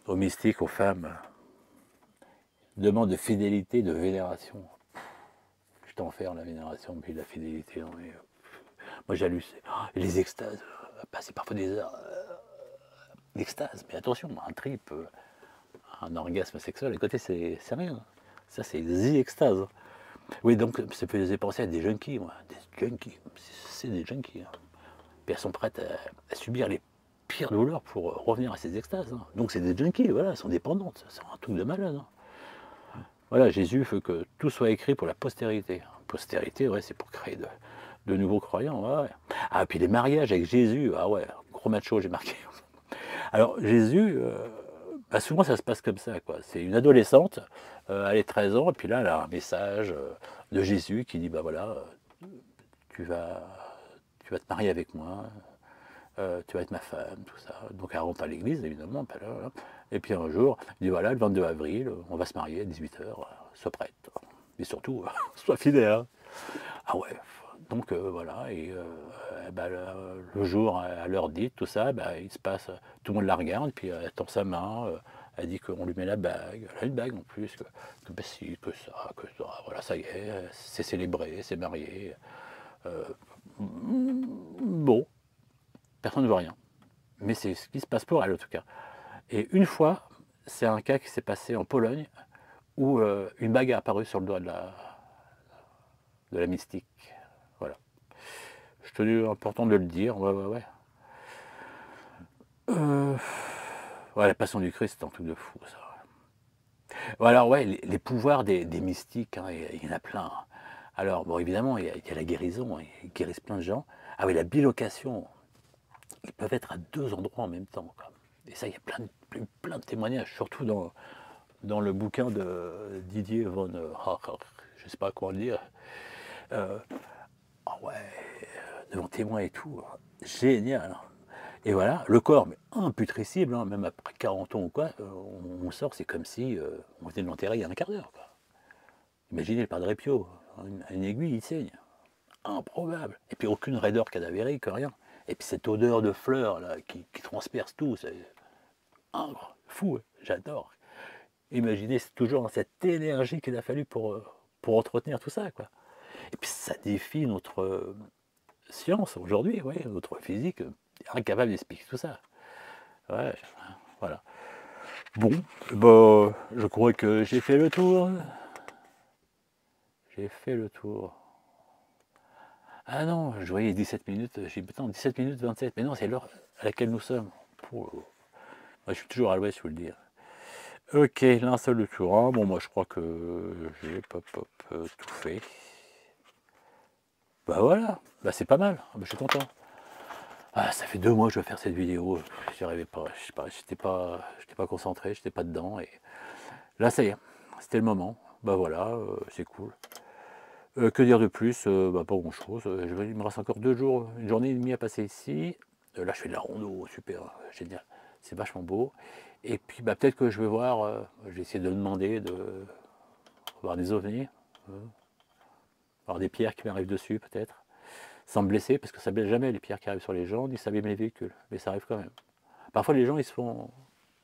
aux mystiques, aux femmes, il demande de fidélité, de vénération. Je t'enferme la vénération, puis la fidélité. Non, mais, moi j'hallucine. Et les extases, c'est parfois des heures d'extase, mais attention, un trip, un orgasme sexuel, à côté c'est rien. Ça c'est the extase. Oui, donc ça faisait penser à des junkies, moi. Des junkies, c'est des junkies. Hein. Puis elles sont prêtes à subir les pires douleurs pour revenir à ces extases. Hein. Donc c'est des junkies, voilà, elles sont dépendantes. C'est un truc de malade. Hein. Voilà, Jésus veut que tout soit écrit pour la postérité. Postérité, ouais, c'est pour créer de nouveaux croyants. Ouais. Ah, puis les mariages avec Jésus, ah ouais, gros macho, j'ai marqué. Alors Jésus, bah souvent ça se passe comme ça, quoi. C'est une adolescente, elle est 13 ans, et puis là elle a un message de Jésus qui dit, bah voilà, tu vas, tu vas te marier avec moi, tu vas être ma femme, tout ça. Donc elle rentre à l'église, évidemment, et puis un jour, il dit, voilà, le 22 avril, on va se marier à 18h, sois prête. Mais surtout, sois fidèle. Hein. Ah ouais, donc voilà, et bah, le jour, à l'heure dite, tout ça, bah, il se passe, tout le monde la regarde, puis elle tend sa main, elle dit qu'on lui met la bague, elle a une bague en plus, que bah, si, que ça, voilà, ça y est, c'est célébré, c'est marié. Bon, personne ne voit rien, mais c'est ce qui se passe pour elle en tout cas. Et une fois, c'est un cas qui s'est passé en Pologne, où une bague a apparu sur le doigt de la mystique. Voilà. Je tenais important de le dire, ouais. Ouais, la passion du Christ, c'est un truc de fou, ça. Bon, alors, ouais, les pouvoirs des mystiques, hein, il y en a plein. Alors, bon, évidemment, il y a la guérison, hein, ils guérissent plein de gens. Ah oui, la bilocation, ils peuvent être à deux endroits en même temps. Quoi. Et ça, il y a plein de témoignages, surtout dans le bouquin de Didier von je ne sais pas comment le dire. Ah ouais, devant témoin et tout, génial. Hein. Et voilà, le corps, mais imputrescible, hein, même après 40 ans ou quoi, on sort, c'est comme si on venait de l'enterrer il y a un quart d'heure. Imaginez le Padre Pio, une aiguille, il saigne. Improbable. Et puis aucune raideur cadavérique, rien. Et puis cette odeur de fleurs là, qui transperce tout, c'est fou, j'adore. Imaginez, c'est toujours cette énergie qu'il a fallu pour entretenir tout ça. Quoi. Et puis ça défie notre science aujourd'hui, ouais, notre physique, incapable d'expliquer tout ça. Ouais, voilà. Bon, bah, je crois que j'ai fait le tour. J'ai fait le tour. Ah non, je voyais 17 minutes, j'ai dit, attends, 17 minutes 27, mais non, c'est l'heure à laquelle nous sommes. Moi, je suis toujours à l'ouest, je vous le dire. Ok, là, c'est le tour. Hein. Bon, moi, je crois que j'ai tout fait. Bah voilà, bah c'est pas mal, bah, je suis content. Ah, ça fait 2 mois que je vais faire cette vidéo, j'y arrivais pas, je sais pas, j'étais pas concentré, j'étais pas dedans, et là, ça y est, c'était le moment. Bah voilà, c'est cool. Que dire de plus? Bah, pas grand chose. Il me reste encore 2 jours, une journée et demie à passer ici. Là, je fais de la rando, super, génial. C'est vachement beau. Et puis, bah, peut-être que je vais voir, je vais essayer de demander de voir des ovnis, voir des pierres qui m'arrivent dessus, peut-être, sans me blesser, parce que ça blesse jamais les pierres qui arrivent sur les gens, ni ça abîme les véhicules. Mais ça arrive quand même. Parfois, les gens, ils se font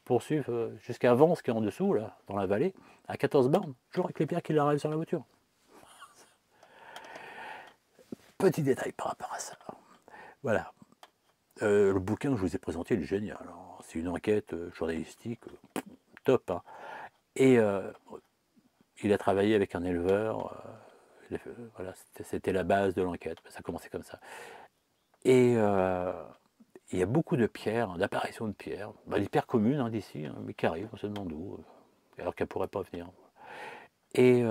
poursuivre jusqu'à Vence, qui est en dessous, là, dans la vallée, à 14 bornes, toujours avec les pierres qui leur arrivent sur la voiture. Petit détail par rapport à ça. Voilà. Le bouquin que je vous ai présenté, il est génial. C'est une enquête journalistique top. Hein. Et il a travaillé avec un éleveur. Voilà, c'était la base de l'enquête. Ça a commencé comme ça. Et il y a beaucoup de pierres, d'apparitions de pierres. Bah, des pierres communes hein, d'ici, hein, mais qui arrivent, on se demande d'où, alors qu'elles ne pourraient pas venir. Et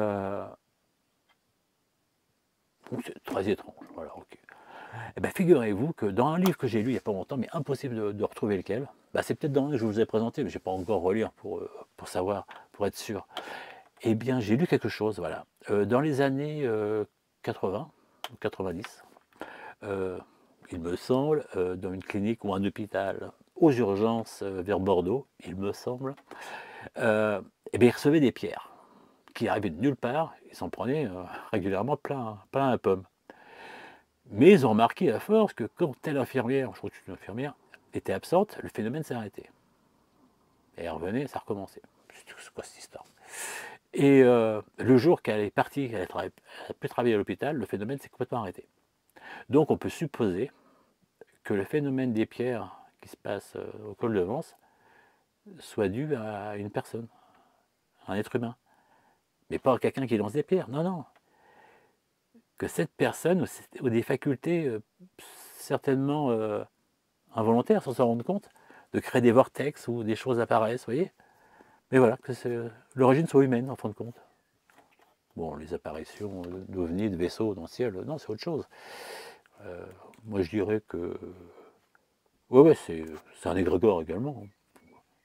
c'est très étrange. Voilà, ok. Eh ben, figurez-vous que dans un livre que j'ai lu il n'y a pas longtemps, mais impossible de retrouver lequel, bah, c'est peut-être dans un que je vous ai présenté, mais je n'ai pas encore relire pour savoir, pour être sûr. Eh bien, j'ai lu quelque chose, voilà. Dans les années 80 ou 90, il me semble, dans une clinique ou un hôpital aux urgences vers Bordeaux, il me semble, eh bien, ils recevaient des pierres qui arrivaient de nulle part, ils s'en prenaient régulièrement plein la pomme. Mais ils ont remarqué à force que quand telle infirmière, je crois que c'est une infirmière, était absente, le phénomène s'est arrêté. Et elle revenait, ça recommençait. C'est quoi cette histoire? Et le jour qu'elle est partie, qu'elle a pu travailler à l'hôpital, le phénomène s'est complètement arrêté. Donc on peut supposer que le phénomène des pierres qui se passe au col de Vence soit dû à une personne, un être humain. Mais pas à quelqu'un qui lance des pierres, non, non. Que cette personne ou des facultés certainement involontaires, sans s'en rendre compte, de créer des vortex où des choses apparaissent, vous voyez. Mais voilà, que l'origine soit humaine, en fin de compte. Bon, les apparitions d'ovnis, de vaisseaux dans le ciel, non, c'est autre chose. Moi, je dirais que... Ouais, c'est un égrégore également.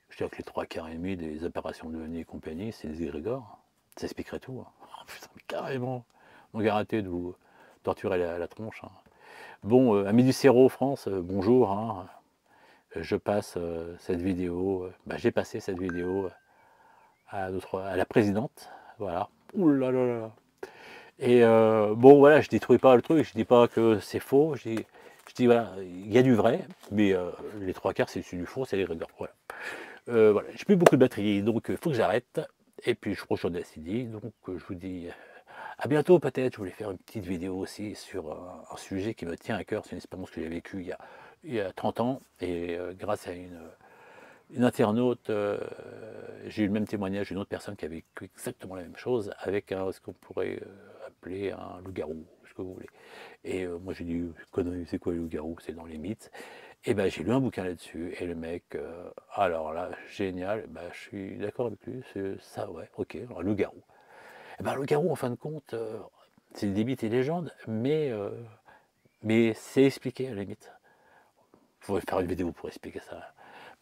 Je dirais que les 3/4 des apparitions d'ovnis et compagnie, c'est des égrégores. Ça expliquerait tout. Hein. Oh, putain, carrément. Donc arrêtez de vous torturer la tronche. Hein. Bon, amis du Cerro France, bonjour. Hein. Je passe cette vidéo, j'ai passé cette vidéo à la présidente, voilà. Ouh là là là. Et bon voilà, je détruis pas le truc, je dis pas que c'est faux, je dis voilà, il y a du vrai, mais les 3/4 c'est du faux, c'est les rigueurs, voilà. Voilà, j'ai plus beaucoup de batterie, donc il faut que j'arrête. Et puis je crois que j'en ai assez dit, donc je vous dis à bientôt peut-être. Je voulais faire une petite vidéo aussi sur un sujet qui me tient à cœur, c'est une expérience que j'ai vécue il y a 30 ans, et grâce à une internaute, j'ai eu le même témoignage d'une autre personne qui a vécu exactement la même chose avec ce qu'on pourrait appeler un loup-garou, ce que vous voulez. Et moi j'ai dit, connerie, c'est quoi le loup-garou? C'est dans les mythes. Et ben j'ai lu un bouquin là-dessus, et le mec, alors là, génial, je suis d'accord avec lui, c'est ça, ouais, ok, un loup-garou. Et ben le loup-garou, en fin de compte, c'est des mythes et légendes, mais c'est expliqué à la limite. Il faudrait faire une vidéo pour expliquer ça.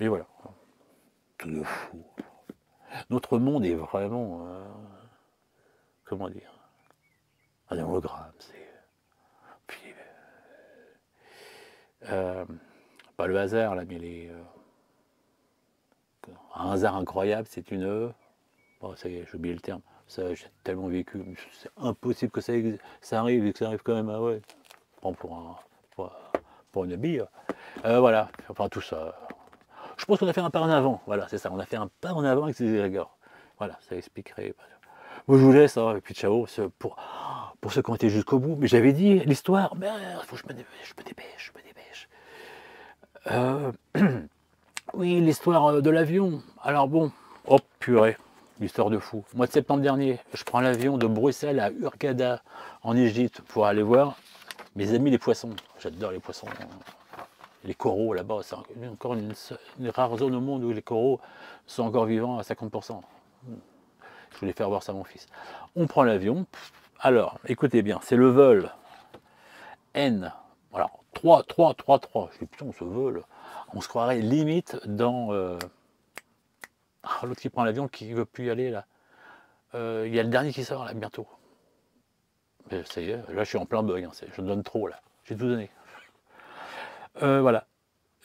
Mais voilà, tout de fou. Notre monde est vraiment, comment dire, un hologramme. Puis, pas le hasard, là, mais un hasard incroyable, c'est une... Bon, ça y est, j'ai oublié le terme. Ça, j'ai tellement vécu, c'est impossible que ça arrive, et que ça arrive quand même, ah ouais, prends pour une bille. Voilà, enfin tout ça. Je pense qu'on a fait un pas en avant, voilà, c'est ça, on a fait un pas en avant avec ces égrégores. Voilà, ça expliquerait. Moi je vous laisse, hein, et puis ciao, pour ceux qui ont été jusqu'au bout. Mais j'avais dit l'histoire, mais il faut que je me dépêche. Oui, l'histoire de l'avion. Alors bon, Oh purée, l'histoire de fou. Mois de septembre dernier, je prends l'avion de Bruxelles à Hurghada, en Égypte, pour aller voir mes amis les poissons. J'adore les poissons. Les coraux là-bas, c'est encore une rare zone au monde où les coraux sont encore vivants à 50%. Je voulais faire voir ça à mon fils. On prend l'avion. Alors, écoutez bien, c'est le vol N. Alors, 3. Je dis, putain, ce vol, on se croirait limite dans... l'autre qui prend l'avion, qui ne veut plus y aller, là. Il y a le dernier qui sort, là, bientôt. Mais ça y est, là, je suis en plein bug. Hein, je donne trop, là. J'ai tout donné. Voilà.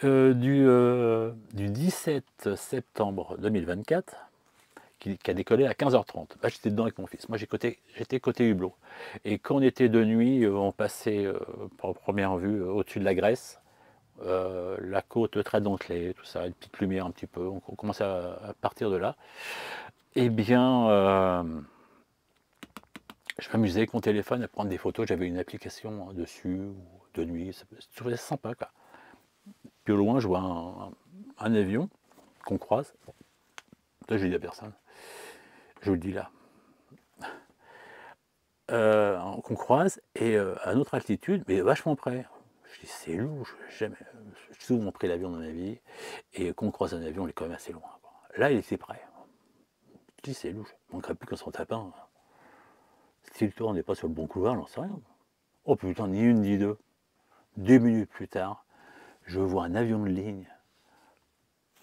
Du 17 septembre 2024, qui a décollé à 15h30. Bah, j'étais dedans avec mon fils. Moi, j'étais côté hublot. Et quand on était de nuit, on passait, pour première vue, au-dessus de la Grèce, la côte très dentelée, tout ça, une petite lumière un petit peu. On commençait à partir de là. Eh bien, je m'amusais avec mon téléphone à prendre des photos. J'avais une application dessus, de nuit. C'était sympa, quoi. Puis au loin, je vois un avion qu'on croise. Là, je dis à personne. Je vous le dis là. Qu'on croise et à notre altitude, mais vachement près. Je dis, c'est louche, j'ai souvent pris l'avion dans ma vie, et qu'on croise un avion, il est quand même assez loin. Là, il était prêt. Je dis, c'est louche, il manquerait plus qu'on s'en tape un. Si le tour n'est pas sur le bon couloir, j'en sais rien. Oh putain, ni une ni deux. 2 minutes plus tard, je vois un avion de ligne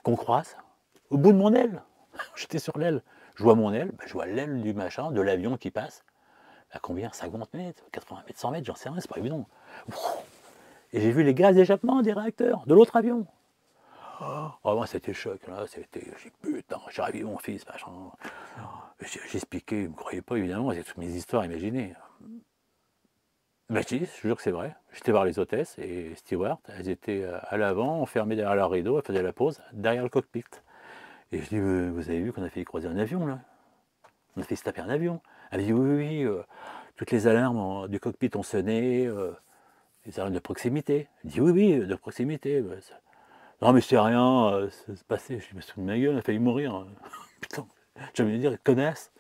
qu'on croise au bout de mon aile. J'étais sur l'aile. Je vois mon aile, je vois l'aile du machin, de l'avion qui passe. À combien? 50 mètres, 80 mètres, 100 mètres, j'en sais rien, c'est pas évident. Et j'ai vu les gaz d'échappement des réacteurs de l'autre avion. Oh, moi, c'était le choc. J'ai putain, j'ai réveillé mon fils, machin. J'ai expliqué, il ne me croyait pas, évidemment, c'est toutes mes histoires imaginées. Ben, je te jure que c'est vrai. J'étais voir les hôtesses et Stewart, elles étaient à l'avant, enfermées derrière leur rideau, elles faisaient la pause, derrière le cockpit. Et je dis, vous avez vu qu'on a fait croiser un avion, là? On a fait se taper un avion. Elle dit, oui, toutes les alarmes du cockpit ont sonné, les alarmes de proximité. Elle dit, oui, de proximité. Non, mais c'est rien, c'est passé. Je me suis de ma gueule, on a failli mourir. Putain, j'ai envie de dire, connasse.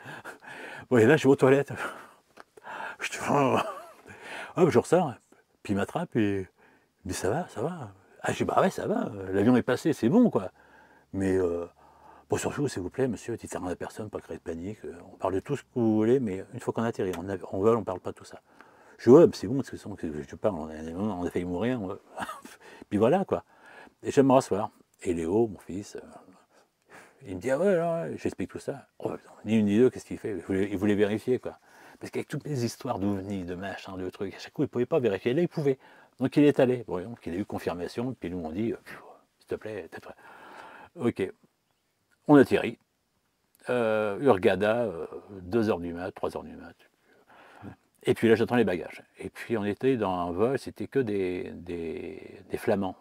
Bon, et là, je suis aux toilettes. Je ressors, puis il m'attrape et il me dit, ça va, ça va. Ah, je dis, bah ouais, ça va, l'avion est passé, c'est bon, quoi. Mais, bon, surtout, s'il vous plaît, monsieur, dites rien à personne, pas créer de panique. On parle de tout ce que vous voulez, mais une fois qu'on atterrit, on vole, on parle pas de tout ça. Je dis, ouais, c'est bon, parce que je parle, on a failli mourir. Puis voilà, quoi. Et je vais me rasseoir. Et Léo, mon fils, il me dit, ah ouais, alors, j'explique tout ça. Oh, ni une ni deux, qu'est-ce qu'il fait? Il voulait vérifier, quoi. Parce qu'avec toutes mes histoires d'ovnis, de machin, de trucs, à chaque coup, il ne pouvait pas vérifier. Là, il pouvait. Donc, il est allé. Bon, donc, il a eu confirmation. Puis nous, on dit, s'il te plaît, t'es prêt. Ok. On atterrit. Hurghada, 2h du mat, 3h du mat. Et puis là, j'attends les bagages. Et puis, on était dans un vol, c'était que des Flamands.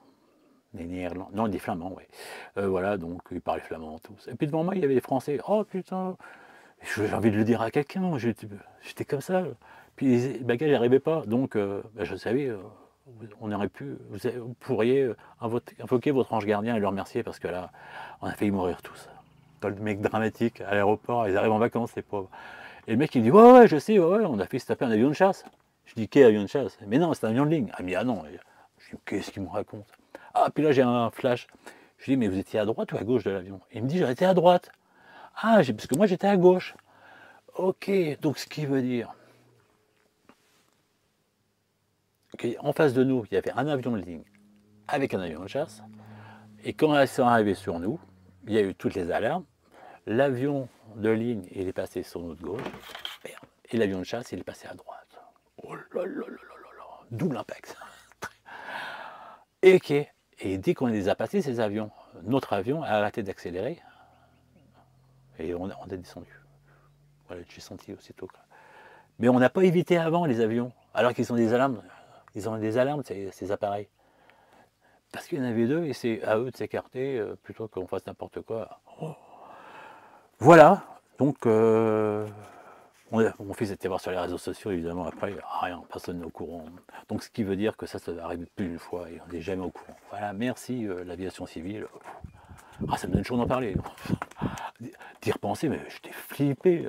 Des Néerlandais. Non, des Flamands, oui. Voilà, donc, ils parlaient flamand, tous. Et puis, devant moi, il y avait des Français. Oh, putain, j'ai envie de le dire à quelqu'un. J'étais comme ça. Puis, les bagages n'arrivaient pas. Donc, je savais, on aurait pu, vous pourriez invoquer votre ange gardien et le remercier parce que là, on a failli mourir tous. Dans le mec dramatique à l'aéroport, ils arrivent en vacances, les pauvres. Et le mec, il dit, ouais, je sais, ouais, on a fait se taper un avion de chasse. Je dis, quel avion de chasse? Mais non, c'est un avion de ligne. Ah, mais ah non. Je dis, qu'est-ce qu'il me raconte? Ah, puis là, j'ai un flash. Je dis, mais vous étiez à droite ou à gauche de l'avion? Il me dit, j'étais à droite. Ah, parce que moi, j'étais à gauche. Ok, donc ce qui veut dire qu'en face de nous, il y avait un avion de ligne avec un avion de chasse. Et quand ils sont arrivés sur nous, il y a eu toutes les alarmes. L'avion de ligne, il est passé sur notre gauche. Et l'avion de chasse, il est passé à droite. Oh là là là là là, double impact. Et dès qu'on les a passés, ces avions, notre avion a arrêté d'accélérer. Et on est descendu. Voilà, j'ai senti aussitôt. Mais on n'a pas évité avant les avions, alors qu'ils ont des alarmes. Ils ont des alarmes, ces appareils. Parce qu'il y en avait deux, et c'est à eux de s'écarter, plutôt qu'on fasse n'importe quoi. Oh. Voilà, donc mon fils était voir sur les réseaux sociaux, évidemment, après, rien, personne n'est au courant. Donc ce qui veut dire que ça arrive plus d'une fois, et on n'est jamais au courant. Voilà, merci l'aviation civile. Ah, ça me donne chaud d'en parler. d'y repenser, mais j'étais flippé.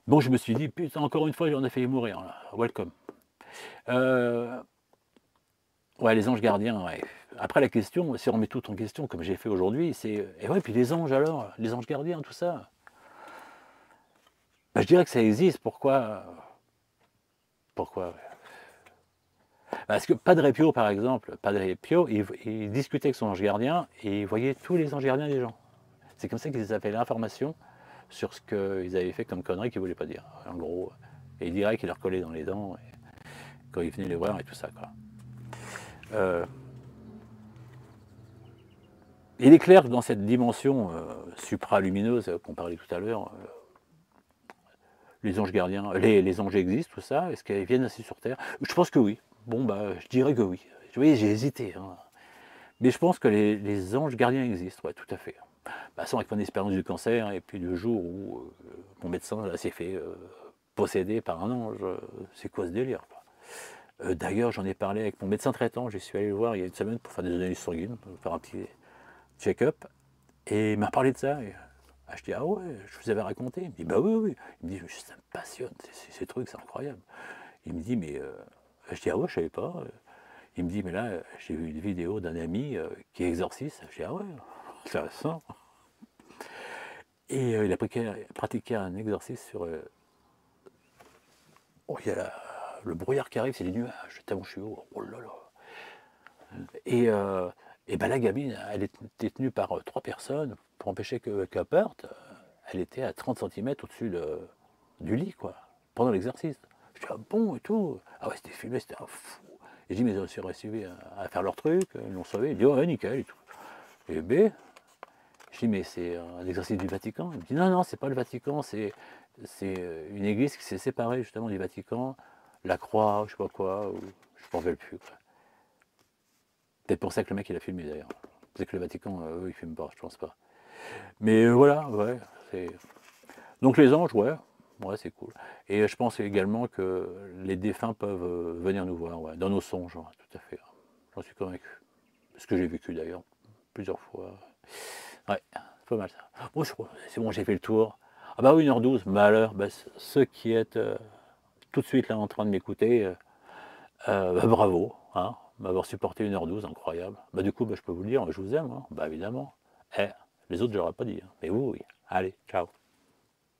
Bon, je me suis dit, putain, encore une fois, j'en ai failli mourir, là. Welcome. Ouais, les anges gardiens, ouais. Après, la question, si on remet tout en question, comme j'ai fait aujourd'hui, c'est, et ouais, puis les anges alors, les anges gardiens, tout ça. Bah, je dirais que ça existe, pourquoi? Pourquoi? Parce que Padre Pio, par exemple, Padre Pio, il discutait avec son ange gardien et il voyait tous les anges gardiens des gens. C'est comme ça qu'ils avaient l'information sur ce qu'ils avaient fait comme connerie qu'ils ne voulaient pas dire, en gros. Et il dirait qu'il leur collait dans les dents quand il venait les voir et tout ça, quoi. Il est clair que dans cette dimension supralumineuse qu'on parlait tout à l'heure, les anges gardiens, les anges existent, tout ça, est-ce qu'ils viennent ainsi sur Terre? Je pense que oui. Bon, bah, je dirais que oui. Oui, j'ai hésité. Hein. Mais je pense que les anges gardiens existent, ouais, tout à fait. Bah, sans avec mon expérience du cancer, et puis le jour où mon médecin s'est fait posséder par un ange, c'est quoi ce délire, quoi. D'ailleurs, j'en ai parlé avec mon médecin traitant, j'y suis allé le voir il y a une semaine pour faire des analyses sanguines, pour faire un petit check-up, et il m'a parlé de ça. Et, je dis, ah ouais, je vous avais raconté. Il me dit, bah oui, oui. Il me dit, ça me passionne, ces trucs, c'est incroyable. Il me dit, mais. Je dis, ah ouais, je savais pas. Il me dit, mais là, j'ai vu une vidéo d'un ami qui est exorciste. Je dis, ah ouais, c'est intéressant. Et il a pratiqué un exorcisme sur. Oh, il y a le brouillard qui arrive, c'est les nuages, tellement je suis haut. Oh là là. Et ben la gamine, elle était tenue par 3 personnes pour empêcher qu'elle parte. Elle était à 30 cm au-dessus du lit, quoi, pendant l'exercice. Je dis, ah bon, et tout. Ah ouais, c'était filmé, c'était un fou. Et je dis, mais ils ont réussi à faire leur truc, ils l'ont sauvé. Il dit, ouais, nickel, et tout. Et B, je dis, mais c'est un exercice du Vatican. Il me dit, non, non, c'est pas le Vatican, c'est une église qui s'est séparée justement du Vatican, la croix, je sais pas quoi, ou, je m'en rappelle plus, quoi. Peut-être pour ça que le mec il a filmé d'ailleurs. C'est que le Vatican, eux, ils filment pas, je pense pas. Mais voilà, ouais. Donc les anges, ouais, c'est cool. Et je pense également que les défunts peuvent venir nous voir, ouais, dans nos songes, ouais, tout à fait. J'en suis convaincu. Ce que j'ai vécu d'ailleurs, plusieurs fois. Ouais, c'est pas mal ça. Bon, c'est bon, j'ai fait le tour. Ah bah oui, 1h12, malheur. Bah, ceux qui êtes tout de suite là en train de m'écouter, bah, bravo, hein, m'avoir supporté 1h12, incroyable. Bah du coup, bah, je peux vous le dire, je vous aime, hein, bah évidemment. Les autres, je l'aurais pas dit, hein, mais vous, oui. Allez, ciao.